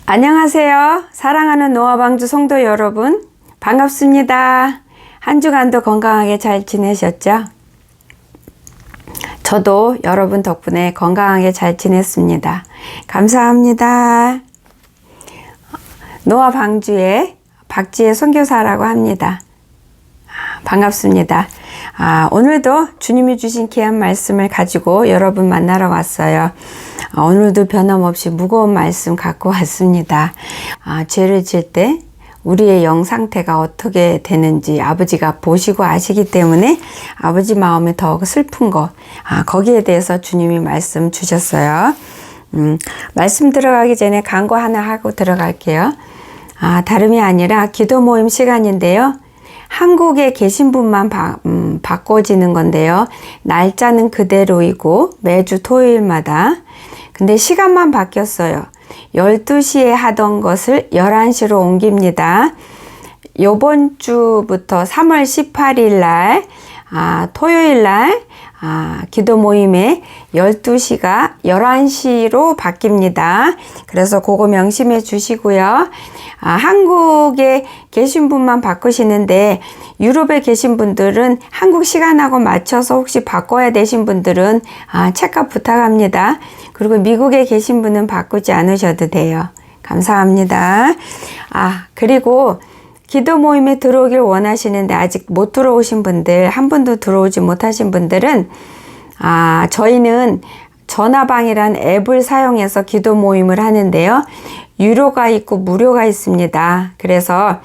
안녕하세요. 사랑하는 노아방주 성도 여러분, 반갑습니다. 한 주간도 건강하게 잘 지내셨죠? 저도 여러분 덕분에 건강하게 잘 지냈습니다. 감사합니다. 노아방주의 박지혜 선교사라고 합니다. 반갑습니다. 오늘도 주님이 주신 귀한 말씀을 가지고 여러분 만나러 왔어요. 오늘도 변함없이 무거운 말씀 갖고 왔습니다. 죄를 질 때 우리의 영 상태가 어떻게 되는지 아버지가 보시고 아시기 때문에 아버지 마음에 더 슬픈 거, 거기에 대해서 주님이 말씀 주셨어요. 말씀 들어가기 전에 광고 하나 하고 들어갈게요. 다름이 아니라 기도 모임 시간인데요. 한국에 계신 분만 바꿔지는 건데요. 날짜는 그대로이고 매주 토요일마다. 근데 시간만 바뀌었어요. 12시에 하던 것을 11시로 옮깁니다. 요번 주부터 3월 18일 날, 토요일 날, 기도 모임에 12시가 11시로 바뀝니다. 그래서 그거 명심해 주시고요. 한국에 계신 분만 바꾸시는데 유럽에 계신 분들은 한국 시간하고 맞춰서 혹시 바꿔야 되신 분들은 체크 부탁합니다. 그리고 미국에 계신 분은 바꾸지 않으셔도 돼요. 감사합니다. 그리고 기도 모임에 들어오길 원하시는데 아직 못 들어오신 분들, 한 분도 들어오지 못하신 분들은 저희는 전화방이란 앱을 사용해서 기도 모임을 하는데요. 유료가 있고 무료가 있습니다. 그래서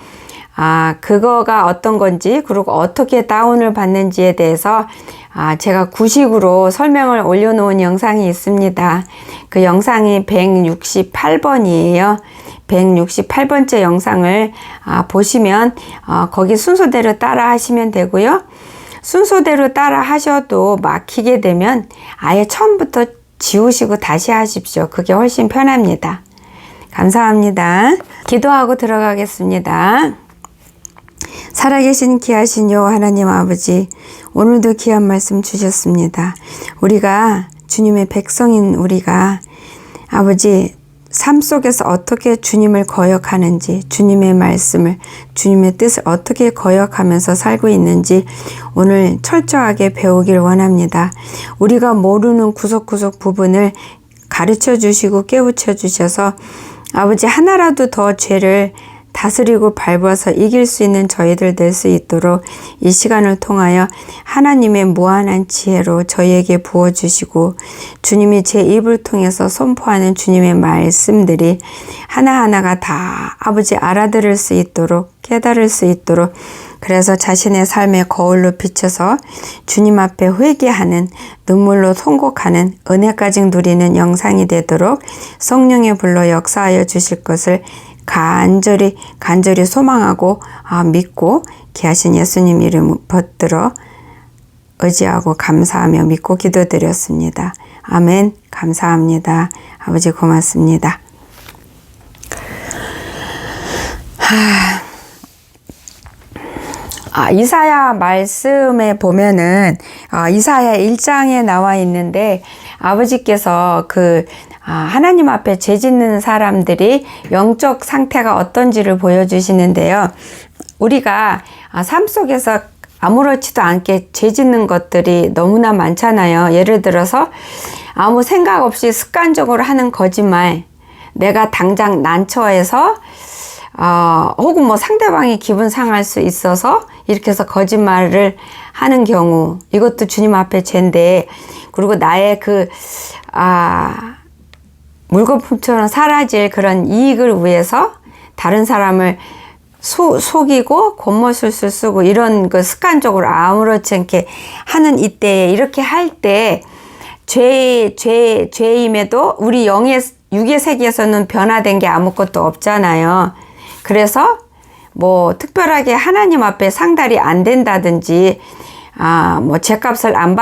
그거가 어떤 건지 그리고 어떻게 다운을 받는지에 대해서 제가 구식으로 설명을 올려놓은 영상이 있습니다. 그 영상이 168번이에요. 168번째 영상을 보시면 거기 순서대로 따라 하시면 되고요. 순서대로 따라 하셔도 막히게 되면 아예 처음부터 지우시고 다시 하십시오. 그게 훨씬 편합니다. 감사합니다. 기도하고 들어가겠습니다. 살아계신 귀하신 여호와 하나님 아버지, 오늘도 귀한 말씀 주셨습니다. 우리가 주님의 백성인 우리가 아버지 삶 속에서 어떻게 주님을 거역하는지, 주님의 말씀을, 주님의 뜻을 어떻게 거역하면서 살고 있는지 오늘 철저하게 배우길 원합니다. 우리가 모르는 구석구석 부분을 가르쳐 주시고 깨우쳐 주셔서 아버지 하나라도 더 죄를 다스리고 밟아서 이길 수 있는 저희들 될 수 있도록 이 시간을 통하여 하나님의 무한한 지혜로 저희에게 부어주시고 주님이 제 입을 통해서 선포하는 주님의 말씀들이 하나하나가 다 아버지 알아들을 수 있도록 깨달을 수 있도록 그래서 자신의 삶의 거울로 비춰서 주님 앞에 회개하는 눈물로 통곡하는 은혜까지 누리는 영상이 되도록 성령의 불로 역사하여 주실 것을 간절히 소망하고 믿고 귀하신 예수님 이름 붙들어 의지하고 감사하며 믿고 기도드렸습니다. 아멘. 감사합니다. 아버지 고맙습니다. 이사야 말씀에 보면은 이사야 1장에 나와 있는데 아버지께서 하나님 앞에 죄 짓는 사람들이 영적 상태가 어떤지를 보여주시는데요. 우리가 삶 속에서 아무렇지도 않게 죄 짓는 것들이 너무나 많잖아요. 예를 들어서 아무 생각 없이 습관적으로 하는 거짓말, 내가 당장 난처해서 혹은 상대방이 기분 상할 수 있어서 이렇게 해서 거짓말을 하는 경우, 이것도 주님 앞에 죄인데, 그리고 나의 물거품처럼 사라질 그런 이익을 위해서 다른 사람을 속이고 겉모술수 쓰고 이런 습관적으로 아무렇지 않게 하는 이때에 이렇게 할 때 죄임에도 우리 육의 세계에서는 변화된 게 아무것도 없잖아요. 그래서 특별하게 하나님 앞에 상달이 안 된다든지 죄값을 안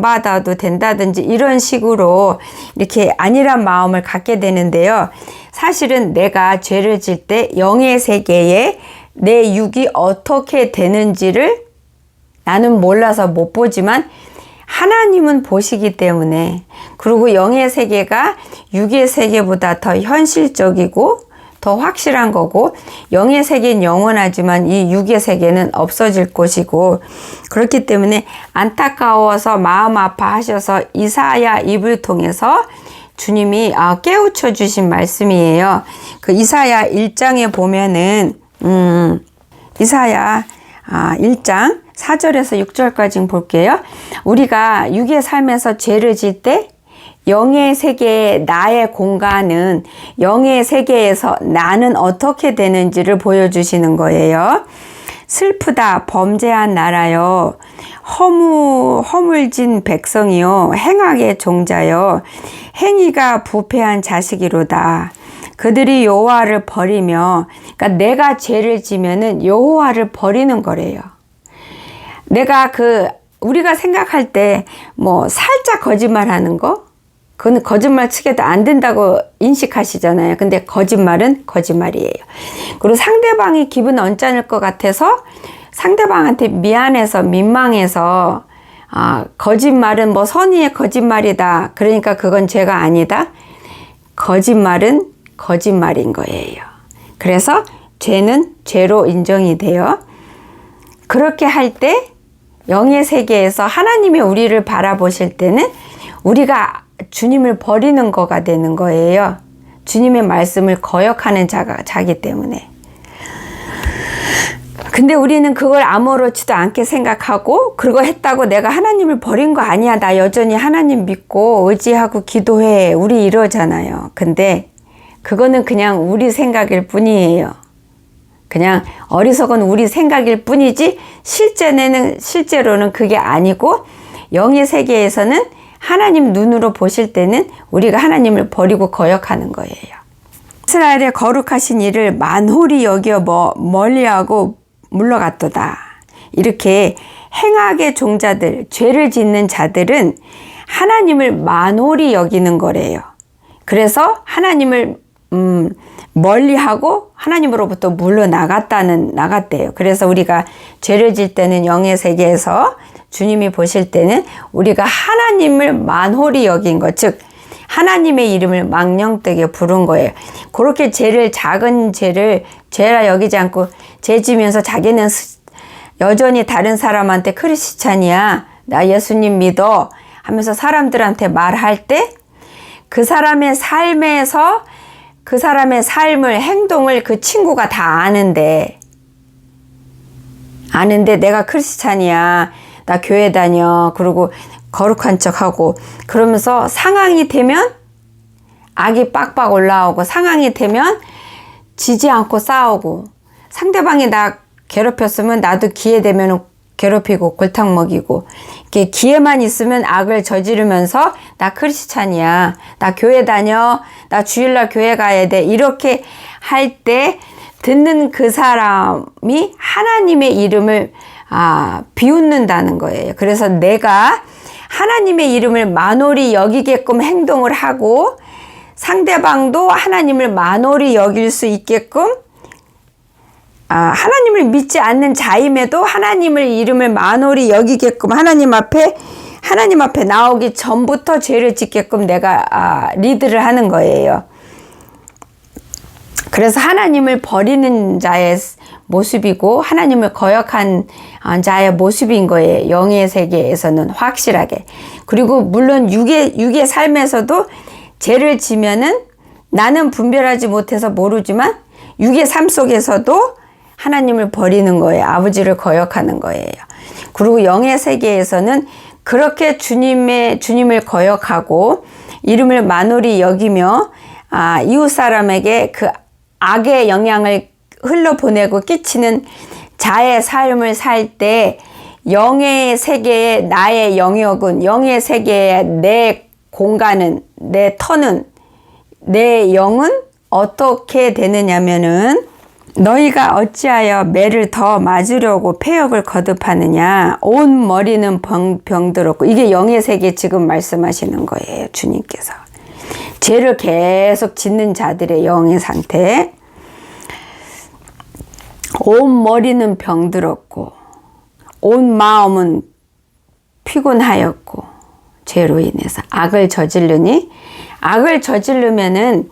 받아도 된다든지 이런 식으로 이렇게 안일한 마음을 갖게 되는데요. 사실은 내가 죄를 질 때 영의 세계에 내 육이 어떻게 되는지를 나는 몰라서 못 보지만 하나님은 보시기 때문에, 그리고 영의 세계가 육의 세계보다 더 현실적이고 더 확실한 거고, 영의 세계는 영원하지만 이 육의 세계는 없어질 것이고, 그렇기 때문에 안타까워서 마음 아파하셔서 이사야 입을 통해서 주님이 깨우쳐 주신 말씀이에요. 그 이사야 1장에 보면은 이사야 1장 4절에서 6절까지 볼게요. 우리가 육의 삶에서 죄를 질 때 영의 세계의 나의 공간은 영의 세계에서 나는 어떻게 되는지를 보여주시는 거예요. 슬프다 범죄한 나라여, 허물진 백성이요, 행악의 종자여, 행위가 부패한 자식이로다. 그들이 여호와를 버리며, 그러니까 내가 죄를 지면은 여호와를 버리는 거래요. 내가 우리가 생각할 때 살짝 거짓말하는 거, 그건 거짓말 치게도 안 된다고 인식하시잖아요. 근데 거짓말은 거짓말이에요. 그리고 상대방이 기분 언짢을 것 같아서 상대방한테 미안해서 민망해서 거짓말은 선의의 거짓말이다, 그러니까 그건 죄가 아니다. 거짓말은 거짓말인 거예요. 그래서 죄는 죄로 인정이 돼요. 그렇게 할 때 영의 세계에서 하나님이 우리를 바라보실 때는 우리가 주님을 버리는 거가 되는 거예요. 주님의 말씀을 거역하는 자기 때문에. 근데 우리는 그걸 아무렇지도 않게 생각하고, 그거 했다고 내가 하나님을 버린 거 아니야, 나 여전히 하나님 믿고 의지하고 기도해, 우리 이러잖아요. 근데 그거는 그냥 우리 생각일 뿐이에요. 그냥 어리석은 우리 생각일 뿐이지 실제로는 그게 아니고, 영의 세계에서는 하나님 눈으로 보실 때는 우리가 하나님을 버리고 거역하는 거예요. 이스라엘의 거룩하신 일을 만홀히 여겨 멀리하고 물러갔도다. 이렇게 행악의 종자들, 죄를 짓는 자들은 하나님을 만홀히 여기는 거래요. 그래서 하나님을 멀리하고 하나님으로부터 나갔대요. 그래서 우리가 죄를 질 때는 영의 세계에서 주님이 보실 때는 우리가 하나님을 만홀히 여긴 것, 즉 하나님의 이름을 망령되게 부른 거예요. 그렇게 작은 죄를 죄라 여기지 않고 죄 지면서 자기는 여전히 다른 사람한테 크리스찬이야, 나 예수님 믿어 하면서 사람들한테 말할 때 그 사람의 삶에서 그 사람의 삶을, 행동을 그 친구가 다 아는데 내가 크리스찬이야, 나 교회 다녀, 그리고 거룩한 척하고, 그러면서 상황이 되면 악이 빡빡 올라오고, 상황이 되면 지지 않고 싸우고, 상대방이 나 괴롭혔으면 나도 기회 되면 괴롭히고 골탕 먹이고, 이렇게 기회만 있으면 악을 저지르면서 나 크리스찬이야, 나 교회 다녀, 나 주일날 교회 가야 돼, 이렇게 할 때 듣는 그 사람이 하나님의 이름을 비웃는다는 거예요. 그래서 내가 하나님의 이름을 만홀히 여기게끔 행동을 하고, 상대방도 하나님을 만홀히 여길 수 있게끔, 하나님을 믿지 않는 자임에도 하나님을 이름을 만홀히 여기게끔 하나님 앞에 나오기 전부터 죄를 짓게끔 내가 리드를 하는 거예요. 그래서 하나님을 버리는 자의 모습이고 하나님을 거역한 자의 모습인 거예요. 영의 세계에서는 확실하게. 그리고 물론 육의 삶에서도 죄를 지면은 나는 분별하지 못해서 모르지만 육의 삶 속에서도 하나님을 버리는 거예요. 아버지를 거역하는 거예요. 그리고 영의 세계에서는 그렇게 주님을 거역하고 이름을 만홀히 여기며 이웃 사람에게 그 악의 영향을 흘러보내고 끼치는 자의 삶을 살 때 영의 세계의 나의 영역은, 영의 세계의 내 공간은, 내 터는, 내 영은 어떻게 되느냐면은, 너희가 어찌하여 매를 더 맞으려고 패역을 거듭하느냐, 온 머리는 병들었고, 이게 영의 세계 지금 말씀하시는 거예요. 주님께서 죄를 계속 짓는 자들의 영의 상태. 온 머리는 병들었고 온 마음은 피곤하였고 죄로 인해서 악을 저지르니 악을 저지르면은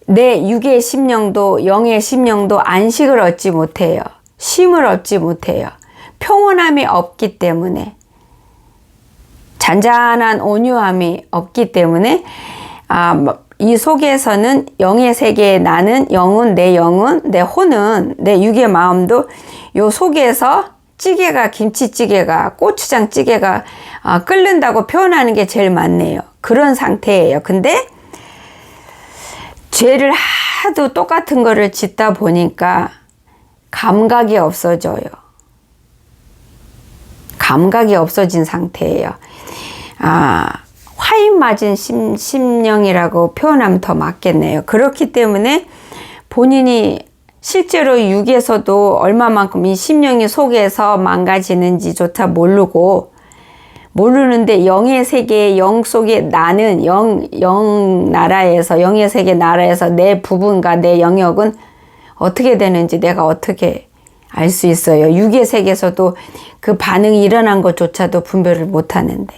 내 육의 심령도 영의 심령도 안식을 얻지 못해요. 쉼을 얻지 못해요. 평온함이 없기 때문에 잔잔한 온유함이 없기 때문에 이 속에서는 영의 세계에 나는 영은 내 혼은 내 육의 마음도 요 속에서 찌개가 김치찌개가 고추장찌개가 끓는다고 표현하는 게 제일 맞네요. 그런 상태예요. 근데 죄를 하도 똑같은 거를 짓다 보니까 감각이 없어져요. 감각이 없어진 상태예요. 화인 맞은 심령이라고 표현하면 더 맞겠네요. 그렇기 때문에 본인이 실제로 육에서도 얼마만큼 이 심령이 속에서 망가지는지조차 모르는데 영의 세계의 영 속에 나는 영 나라에서 영의 세계 나라에서 내 부분과 내 영역은 어떻게 되는지 내가 어떻게 알 수 있어요. 육의 세계에서도 그 반응이 일어난 것조차도 분별을 못하는데.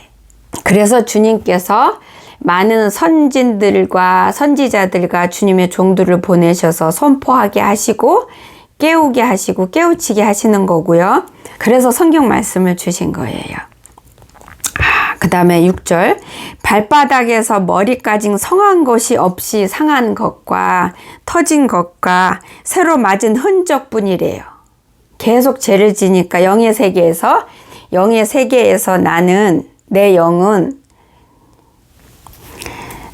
그래서 주님께서 많은 선진들과 선지자들과 주님의 종들을 보내셔서 선포하게 하시고 깨우게 하시고 깨우치게 하시는 거고요. 그래서 성경 말씀을 주신 거예요. 그 다음에 6절 발바닥에서 머리까지 성한 것이 없이 상한 것과 터진 것과 새로 맞은 흔적뿐이래요. 계속 죄를 지니까 영의 세계에서 나는 내 영은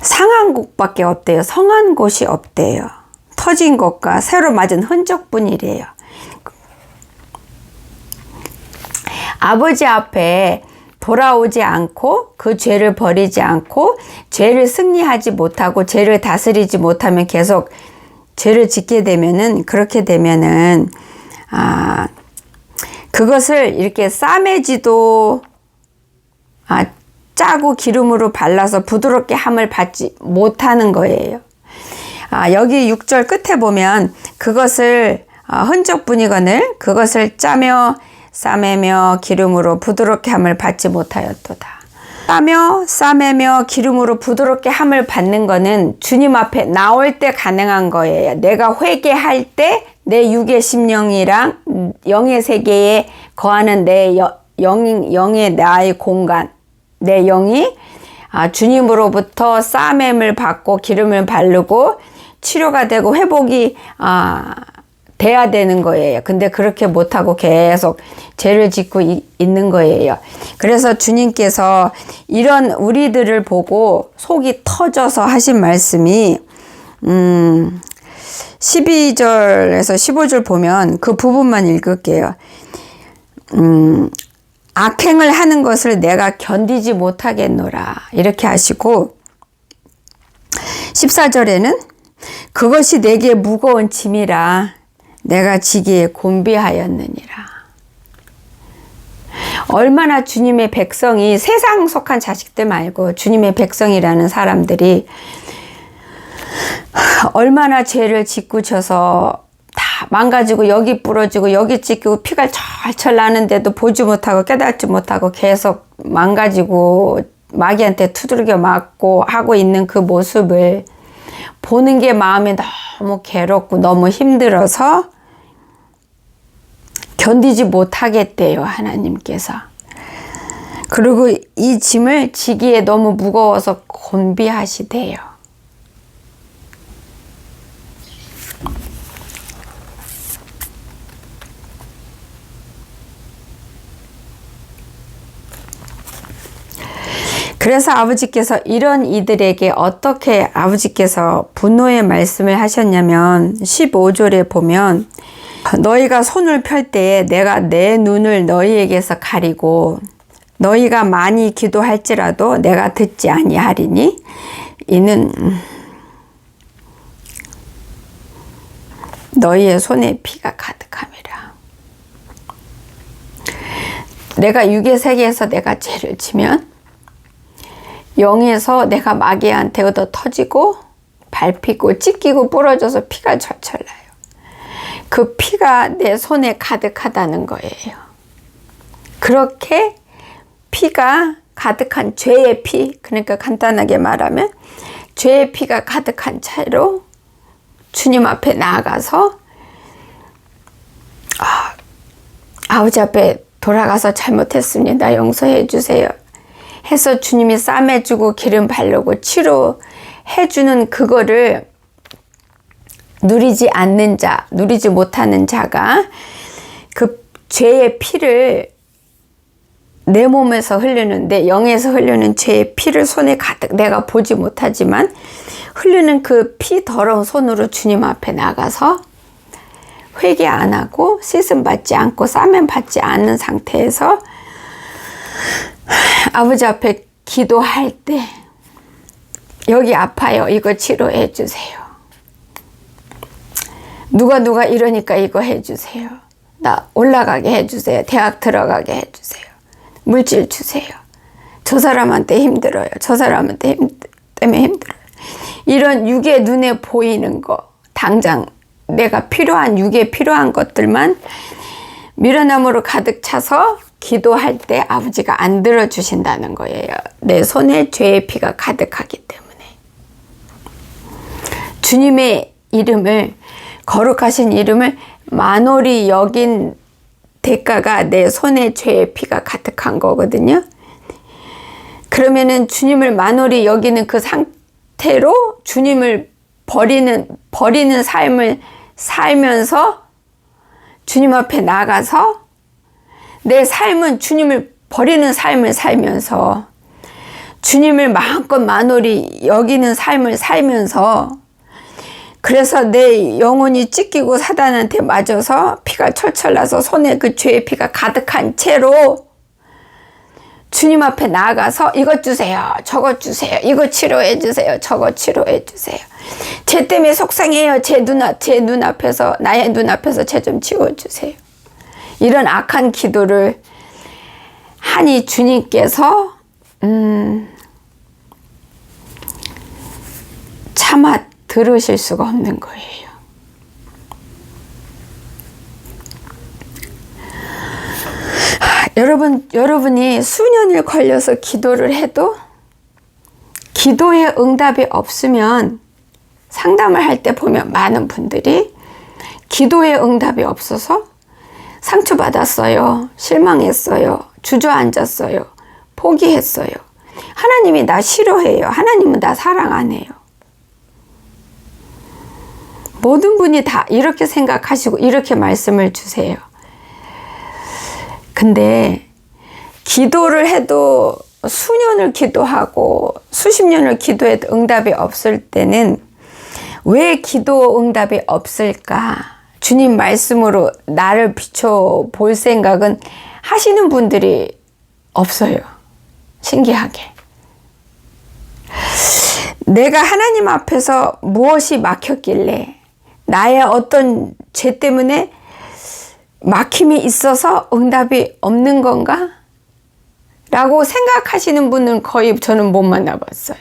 상한 곳밖에 없대요. 성한 곳이 없대요. 터진 것과 새로 맞은 흔적뿐이래요. 아버지 앞에 돌아오지 않고 그 죄를 버리지 않고 죄를 승리하지 못하고 죄를 다스리지 못하면 계속 죄를 짓게 되면은 그렇게 되면은 그것을 이렇게 싸매지도 짜고 기름으로 발라서 부드럽게 함을 받지 못하는 거예요. 여기 6절 끝에 보면 그것을 흔적뿐이거늘 그것을 짜며 싸매며 기름으로 부드럽게 함을 받지 못하였도다. 싸며 싸매며 기름으로 부드럽게 함을 받는 거는 주님 앞에 나올 때 가능한 거예요. 내가 회개할 때 내 육의 심령이랑 영의 세계에 거하는 내 영의 나의 공간 내 영이 주님으로부터 싸매임을 받고 기름을 바르고 치료가 되고 회복이 돼야 되는 거예요. 근데 그렇게 못하고 계속 죄를 짓고 있는 거예요. 그래서 주님께서 이런 우리들을 보고 속이 터져서 하신 말씀이 12절에서 15절 보면 그 부분만 읽을게요. 악행을 하는 것을 내가 견디지 못하겠노라 이렇게 하시고 14절에는 그것이 내게 무거운 짐이라 내가 지기에 곤비하였느니라. 얼마나 주님의 백성이 세상 속한 자식들 말고 주님의 백성이라는 사람들이 얼마나 죄를 짓궂어서 다 망가지고 여기 부러지고 여기 찢기고 피가 철철 나는데도 보지 못하고 깨닫지 못하고 계속 망가지고 마귀한테 두들겨 맞고 하고 있는 그 모습을 보는 게 마음이 너무 괴롭고 너무 힘들어서 견디지 못하겠대요, 하나님께서. 그리고 이 짐을 지기에 너무 무거워서 곤비하시대요. 그래서 아버지께서 이런 이들에게 어떻게 아버지께서 분노의 말씀을 하셨냐면 15절에 보면 너희가 손을 펼 때에 내가 내 눈을 너희에게서 가리고 너희가 많이 기도할지라도 내가 듣지 아니하리니 이는 너희의 손에 피가 가득함이라. 내가 육의 세계에서 내가 죄를 지면 영에서 내가 마귀한테 얻어 터지고 밟히고 찢기고 부러져서 피가 철철 나요. 그 피가 내 손에 가득하다는 거예요. 그렇게 피가 가득한 죄의 피, 그러니까 간단하게 말하면 죄의 피가 가득한 채로 주님 앞에 나아가서 아버지 앞에 돌아가서 잘못했습니다. 용서해 주세요. 해서 주님이 싸매주고 기름 바르고 치료해주는 그거를 누리지 않는 자, 누리지 못하는 자가 그 죄의 피를 내 몸에서 흐르는, 내 영에서 흐르는 죄의 피를 손에 가득, 내가 보지 못하지만 흐르는 그 피 더러운 손으로 주님 앞에 나가서 회개 안 하고 씻음 받지 않고 싸면 받지 않는 상태에서 아버지 앞에 기도할 때 여기 아파요. 이거 치료해 주세요. 누가 이러니까 이거 해주세요. 나 올라가게 해주세요. 대학 들어가게 해주세요. 물질 주세요. 저 사람한테 힘들어요. 저 사람한테 때문에 힘들어요. 이런 육의 눈에 보이는 거, 당장 내가 필요한, 육에 필요한 것들만 미련함으로 가득 차서 기도할 때 아버지가 안 들어주신다는 거예요. 내 손에 죄의 피가 가득하기 때문에. 주님의 이름을, 거룩하신 이름을 만홀히 여긴 대가가 내 손에 죄의 피가 가득한 거거든요. 그러면은 주님을 만홀히 여기는 그 상태로 주님을 버리는 삶을 살면서 주님 앞에 나가서 내 삶은 주님을 버리는 삶을 살면서 주님을 마음껏 만홀히 여기는 삶을 살면서, 그래서 내 영혼이 찢기고 사단한테 맞아서 피가 철철 나서 손에 그 죄의 피가 가득한 채로 주님 앞에 나아가서 이것 주세요, 저것 주세요, 이거 치료해 주세요, 저거 치료해 주세요. 쟤 때문에 속상해요. 제 눈앞에서, 나의 눈앞에서 쟤 좀 치워주세요. 이런 악한 기도를 하니 주님께서 차마 들으실 수가 없는 거예요. 여러분이 수년을 걸려서 기도를 해도 기도의 응답이 없으면, 상담을 할 때 보면 많은 분들이 기도의 응답이 없어서 상처받았어요. 실망했어요. 주저앉았어요. 포기했어요. 하나님이 나 싫어해요. 하나님은 나 사랑 안 해요. 모든 분이 다 이렇게 생각하시고 이렇게 말씀을 주세요. 근데 기도를 해도 수년을 기도하고 수십 년을 기도해도 응답이 없을 때는 왜 기도 응답이 없을까? 주님 말씀으로 나를 비춰볼 생각은 하시는 분들이 없어요. 신기하게. 내가 하나님 앞에서 무엇이 막혔길래, 나의 어떤 죄 때문에 막힘이 있어서 응답이 없는 건가? 라고 생각하시는 분은 거의 저는 못 만나봤어요.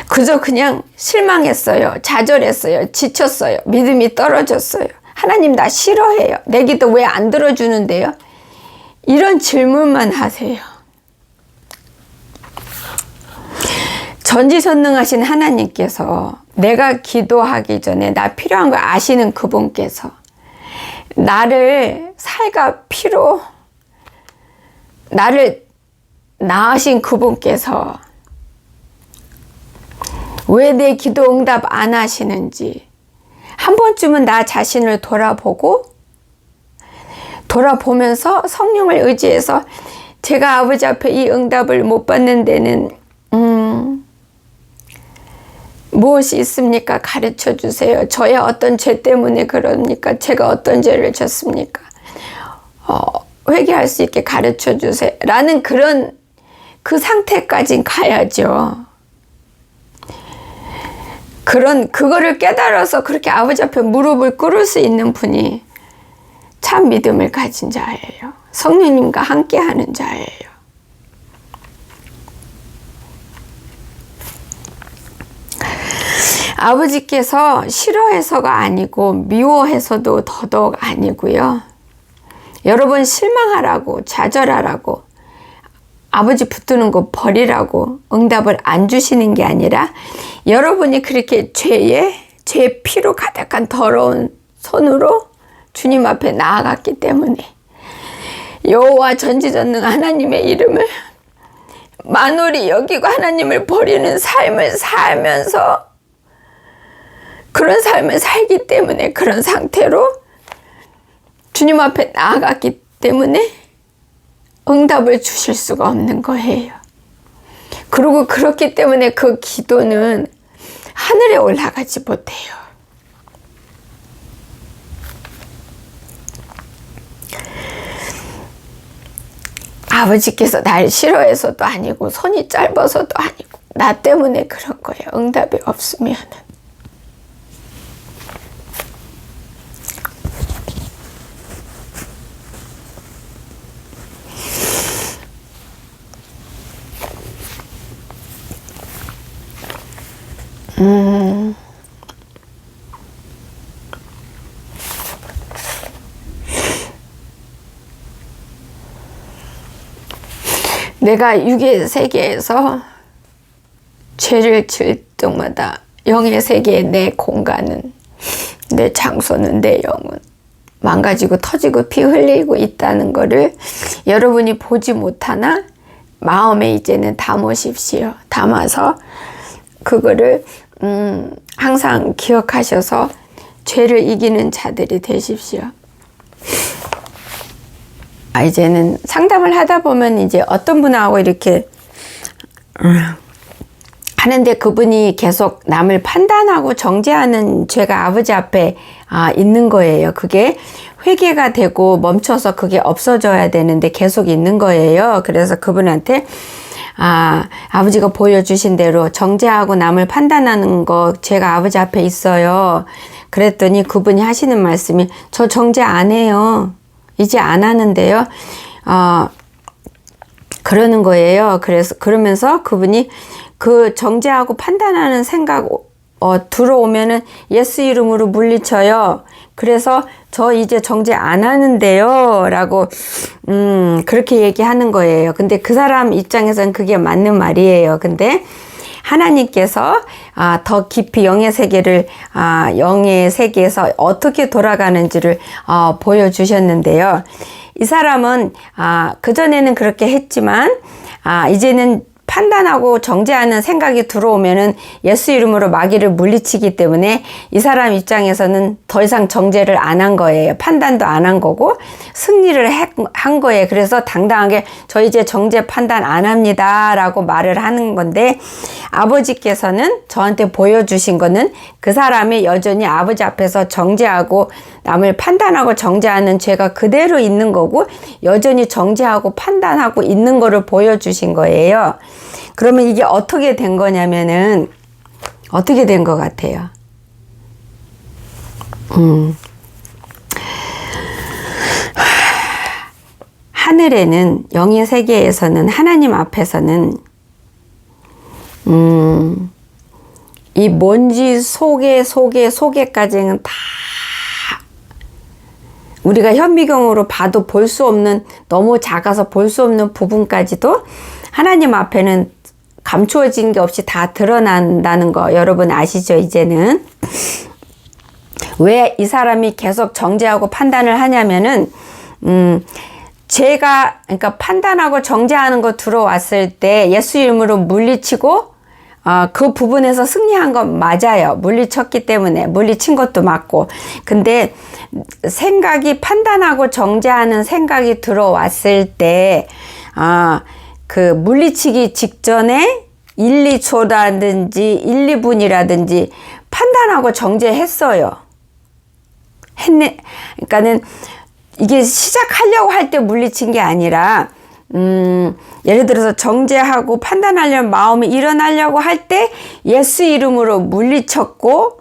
그저 그냥 실망했어요. 좌절했어요. 지쳤어요. 믿음이 떨어졌어요. 하나님 나 싫어해요. 내 기도 왜 안 들어주는데요? 이런 질문만 하세요. 전지전능하신 하나님께서, 내가 기도하기 전에 나 필요한 거 아시는 그분께서, 나를 살과 피로 나를 낳으신 그분께서 왜 내 기도 응답 안 하시는지 한 번쯤은 나 자신을 돌아보면서 성령을 의지해서, 제가 아버지 앞에 이 응답을 못 받는 데는 무엇이 있습니까? 가르쳐 주세요. 저의 어떤 죄 때문에 그럽니까? 제가 어떤 죄를 졌습니까? 회개할 수 있게 가르쳐 주세요. 라는 그 상태까진 가야죠. 그거를 깨달아서 그렇게 아버지 앞에 무릎을 꿇을 수 있는 분이 참 믿음을 가진 자예요. 성령님과 함께 하는 자예요. 아버지께서 싫어해서가 아니고 미워해서도 더더욱 아니고요. 여러분 실망하라고, 좌절하라고, 아버지 붙드는 거 버리라고 응답을 안 주시는 게 아니라 여러분이 그렇게 죄의 피로 가득한 더러운 손으로 주님 앞에 나아갔기 때문에 여호와 전지전능 하나님의 이름을 만홀히 여기고 하나님을 버리는 삶을 살면서 그런 삶을 살기 때문에 그런 상태로 주님 앞에 나아갔기 때문에 응답을 주실 수가 없는 거예요. 그리고 그렇기 때문에 그 기도는 하늘에 올라가지 못해요. 아버지께서 날 싫어해서도 아니고 손이 짧아서도 아니고 나 때문에 그런 거예요. 응답이 없으면은. 내가 육의 세계에서 죄를 지을 때마다 영의 세계의 내 공간은, 내 장소는, 내 영은 망가지고 터지고 피 흘리고 있다는 거를 여러분이 보지 못하나 마음에 이제는 담으십시오. 담아서 그거를 항상 기억하셔서 죄를 이기는 자들이 되십시오. 이제는 상담을 하다 보면 이제 어떤 분하고 이렇게 하는데 그분이 계속 남을 판단하고 정죄하는 죄가 아버지 앞에 있는 거예요. 그게 회개가 되고 멈춰서 그게 없어져야 되는데 계속 있는 거예요. 그래서 그분한테 아버지가 보여주신 대로 정죄하고 남을 판단하는 거 죄가 아버지 앞에 있어요. 그랬더니 그분이 하시는 말씀이 저 정죄 안 해요. 이제 안 하는데요. 그러는 거예요. 그러면서 그분이 그 정죄하고 판단하는 생각 들어오면은 예수 이름으로 물리쳐요. 그래서 저 이제 정죄 안 하는데요. 라고, 그렇게 얘기하는 거예요. 근데 그 사람 입장에서는 그게 맞는 말이에요. 근데 하나님께서 더 깊이 영의 세계를 영의 세계에서 어떻게 돌아가는지를 보여주셨는데요. 이 사람은 그전에는 그렇게 했지만 이제는 판단하고 정죄하는 생각이 들어오면은 예수 이름으로 마귀를 물리치기 때문에 이 사람 입장에서는 더 이상 정죄를 안 한 거예요. 판단도 안 한 거고 승리를 한 거예요. 그래서 당당하게 저 이제 정죄 판단 안 합니다 라고 말을 하는 건데, 아버지께서는 저한테 보여주신 거는 그 사람이 여전히 아버지 앞에서 정죄하고 남을 판단하고 정죄하는 죄가 그대로 있는 거고 여전히 정죄하고 판단하고 있는 거를 보여주신 거예요. 그러면 이게 어떻게 된 거냐면은 어떻게 된 것 같아요? 하늘에는 영의 세계에서는 하나님 앞에서는 이 먼지 속에까지는 다 우리가 현미경으로 봐도 볼 수 없는, 너무 작아서 볼 수 없는 부분까지도 하나님 앞에는 감추어진 게 없이 다 드러난다는 거 여러분 아시죠? 이제는 왜 이 사람이 계속 정죄하고 판단을 하냐면은 그러니까 판단하고 정죄하는 거 들어왔을 때 예수 이름으로 물리치고 그 부분에서 승리한 건 맞아요. 물리쳤기 때문에 물리친 것도 맞고. 근데 생각이 판단하고 정죄하는 생각이 들어왔을 때 그 물리치기 직전에 1, 2초라든지 1, 2분이라든지 판단하고 정죄했어요. 그러니까는 이게 시작하려고 할 때 물리친 게 아니라 예를 들어서 정죄하고 판단하려는 마음이 일어나려고 할 때 예수 이름으로 물리쳤고,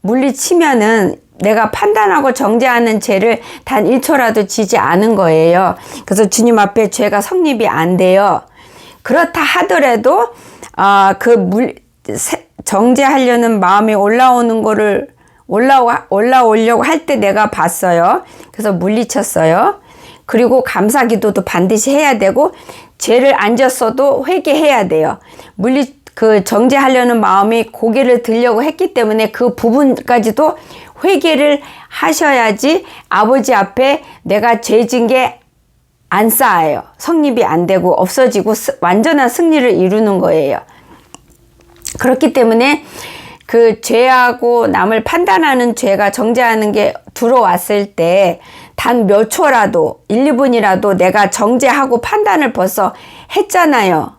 물리치면은 내가 판단하고 정죄하는 죄를 단 1초라도 지지 않은 거예요. 그래서 주님 앞에 죄가 성립이 안 돼요. 그렇다 하더라도 정죄하려는 마음이 올라오는 거를 올라오려고 할 때 내가 봤어요. 그래서 물리쳤어요. 그리고 감사기도도 반드시 해야 되고 죄를 안 졌어도 회개해야 돼요. 정죄하려는 마음이 고개를 들려고 했기 때문에 그 부분까지도 회개를 하셔야지 아버지 앞에 내가 죄진 게 안 쌓여요. 성립이 안 되고 없어지고 완전한 승리를 이루는 거예요. 그렇기 때문에 그 죄하고 남을 판단하는 죄가 정죄하는 게 들어왔을 때 단 몇 초라도 1, 2분이라도 내가 정죄하고 판단을 벌써 했잖아요.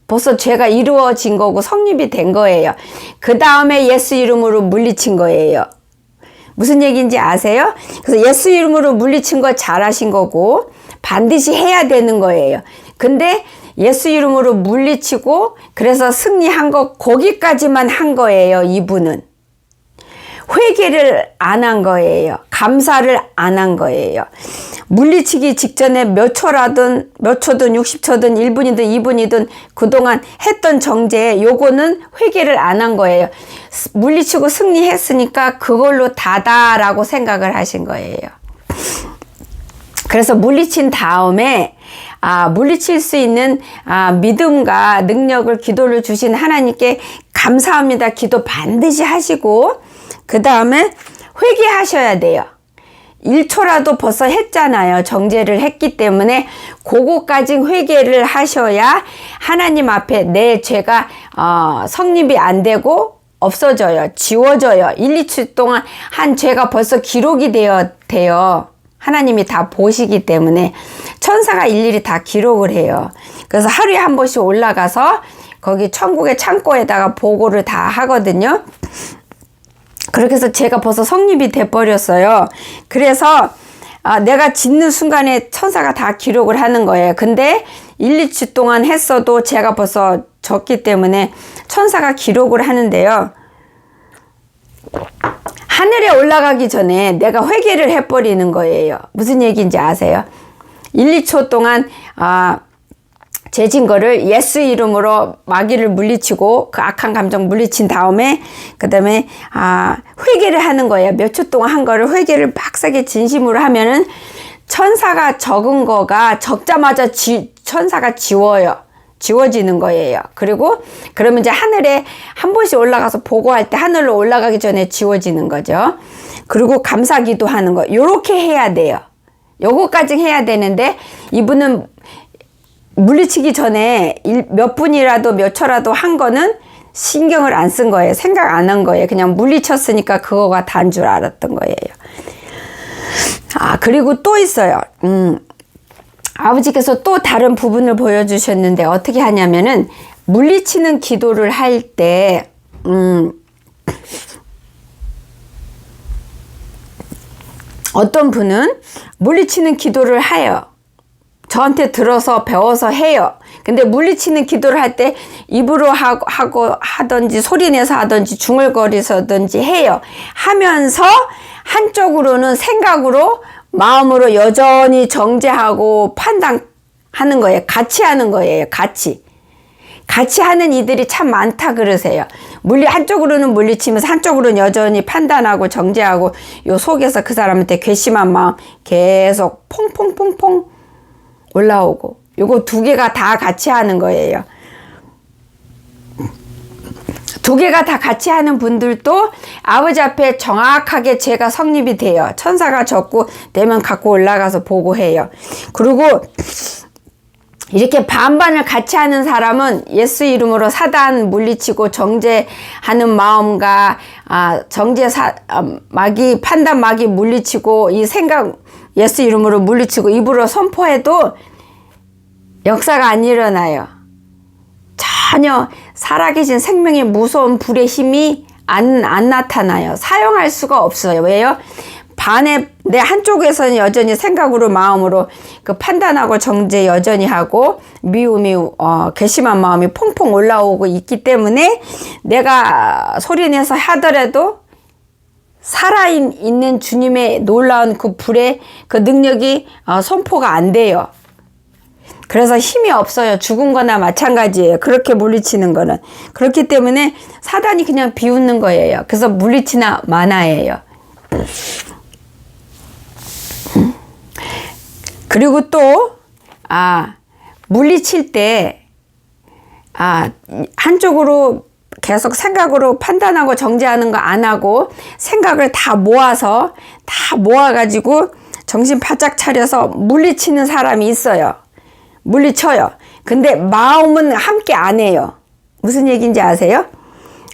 벌써 죄가 이루어진 거고 성립이 된 거예요. 그 다음에 예수 이름으로 물리친 거예요. 무슨 얘기인지 아세요? 그래서 예수 이름으로 물리친 거 잘하신 거고 반드시 해야 되는 거예요. 근데 예수 이름으로 물리치고 그래서 승리한 거 거기까지만 한 거예요. 이분은 회개를 안 한 거예요. 감사를 안 한 거예요. 물리치기 직전에 몇 초든 60초든 1분이든 2분이든 그동안 했던 정죄 요거는 회개를 안 한 거예요. 물리치고 승리했으니까 그걸로 다다라고 생각을 하신 거예요. 그래서 물리친 다음에 물리칠 수 있는 믿음과 능력을 기도를 주신 하나님께 감사합니다. 기도 반드시 하시고 그 다음에 회개하셔야 돼요. 1초라도 벌써 했잖아요. 정죄를 했기 때문에 그거까지 회개를 하셔야 하나님 앞에 내 죄가 성립이 안 되고 없어져요. 지워져요. 1, 2초 동안 한 죄가 벌써 기록이 돼요. 하나님이 다 보시기 때문에 천사가 일일이 다 기록을 해요. 그래서 하루에 한 번씩 올라가서 거기 천국의 창고에다가 보고를 다 하거든요. 그렇게 해서 제가 벌써 성립이 돼버렸어요. 그래서 내가 짓는 순간에 천사가 다 기록을 하는 거예요. 근데 1, 2주 동안 했어도 제가 벌써 졌기 때문에 천사가 기록을 하는데요. 하늘에 올라가기 전에 내가 회개를 해버리는 거예요. 무슨 얘기인지 아세요? 1, 2초 동안 죄진 거를 예수 이름으로 마귀를 물리치고 그 악한 감정 물리친 다음에 그 다음에 회개를 하는 거예요. 몇 초 동안 한 거를 회개를 빡세게 진심으로 하면은 천사가 적은 거가 적자마자 천사가 지워지는 거예요. 그리고 그러면 이제 하늘에 한 번씩 올라가서 보고할 때 하늘로 올라가기 전에 지워지는 거죠. 그리고 감사기도 하는 거 요렇게 해야 돼요. 요거까지 해야 되는데 이분은 물리치기 전에 몇 분이라도 몇 초라도 한 거는 신경을 안 쓴 거예요. 생각 안 한 거예요. 그냥 물리쳤으니까 그거가 다인 줄 알았던 거예요. 그리고 또 있어요. 아버지께서 또 다른 부분을 보여주셨는데 어떻게 하냐면은 물리치는 기도를 할 때 어떤 분은 물리치는 기도를 해요. 저한테 들어서 배워서 해요. 근데 물리치는 기도를 할 때 입으로 하든지 소리내서 하든지 중얼거리서든지 해요. 하면서 한쪽으로는 생각으로 마음으로 여전히 정죄하고 판단하는 거예요. 같이 하는 거예요. 같이 하는 이들이 참 많다 그러세요. 한쪽으로는 물리치면서 한쪽으로는 여전히 판단하고 정죄하고 요 속에서 그 사람한테 괘씸한 마음 계속 퐁퐁퐁퐁 올라오고 요거 두 개가 다 같이 하는 거예요. 두 개가 다 같이 하는 분들도 아버지 앞에 정확하게 죄가 성립이 돼요. 천사가 적고 되면 갖고 올라가서 보고해요. 그리고 이렇게 반반을 같이 하는 사람은 예수 이름으로 사단 물리치고 정죄하는 마음과 마귀 판단 마귀 물리치고 이 생각 예수 이름으로 물리치고 입으로 선포해도 역사가 안 일어나요. 전혀 살아계신 생명의 무서운 불의 힘이 안 나타나요. 사용할 수가 없어요. 왜요? 내 한쪽에서는 여전히 생각으로 마음으로 그 판단하고 정죄 여전히 하고 미움이 괘씸한 마음이 퐁퐁 올라오고 있기 때문에 내가 소리내서 하더라도 살아있는 주님의 놀라운 그 불의 그 능력이 선포가 안 돼요. 그래서 힘이 없어요. 죽은 거나 마찬가지예요. 그렇게 물리치는 거는. 그렇기 때문에 사단이 그냥 비웃는 거예요. 그래서 물리치나 마나예요. 그리고 또 물리칠 때 한쪽으로 계속 생각으로 판단하고 정죄하는 거 안 하고 생각을 다 모아가지고 정신 바짝 차려서 물리치는 사람이 있어요. 물리쳐요. 근데 마음은 함께 안 해요. 무슨 얘기인지 아세요?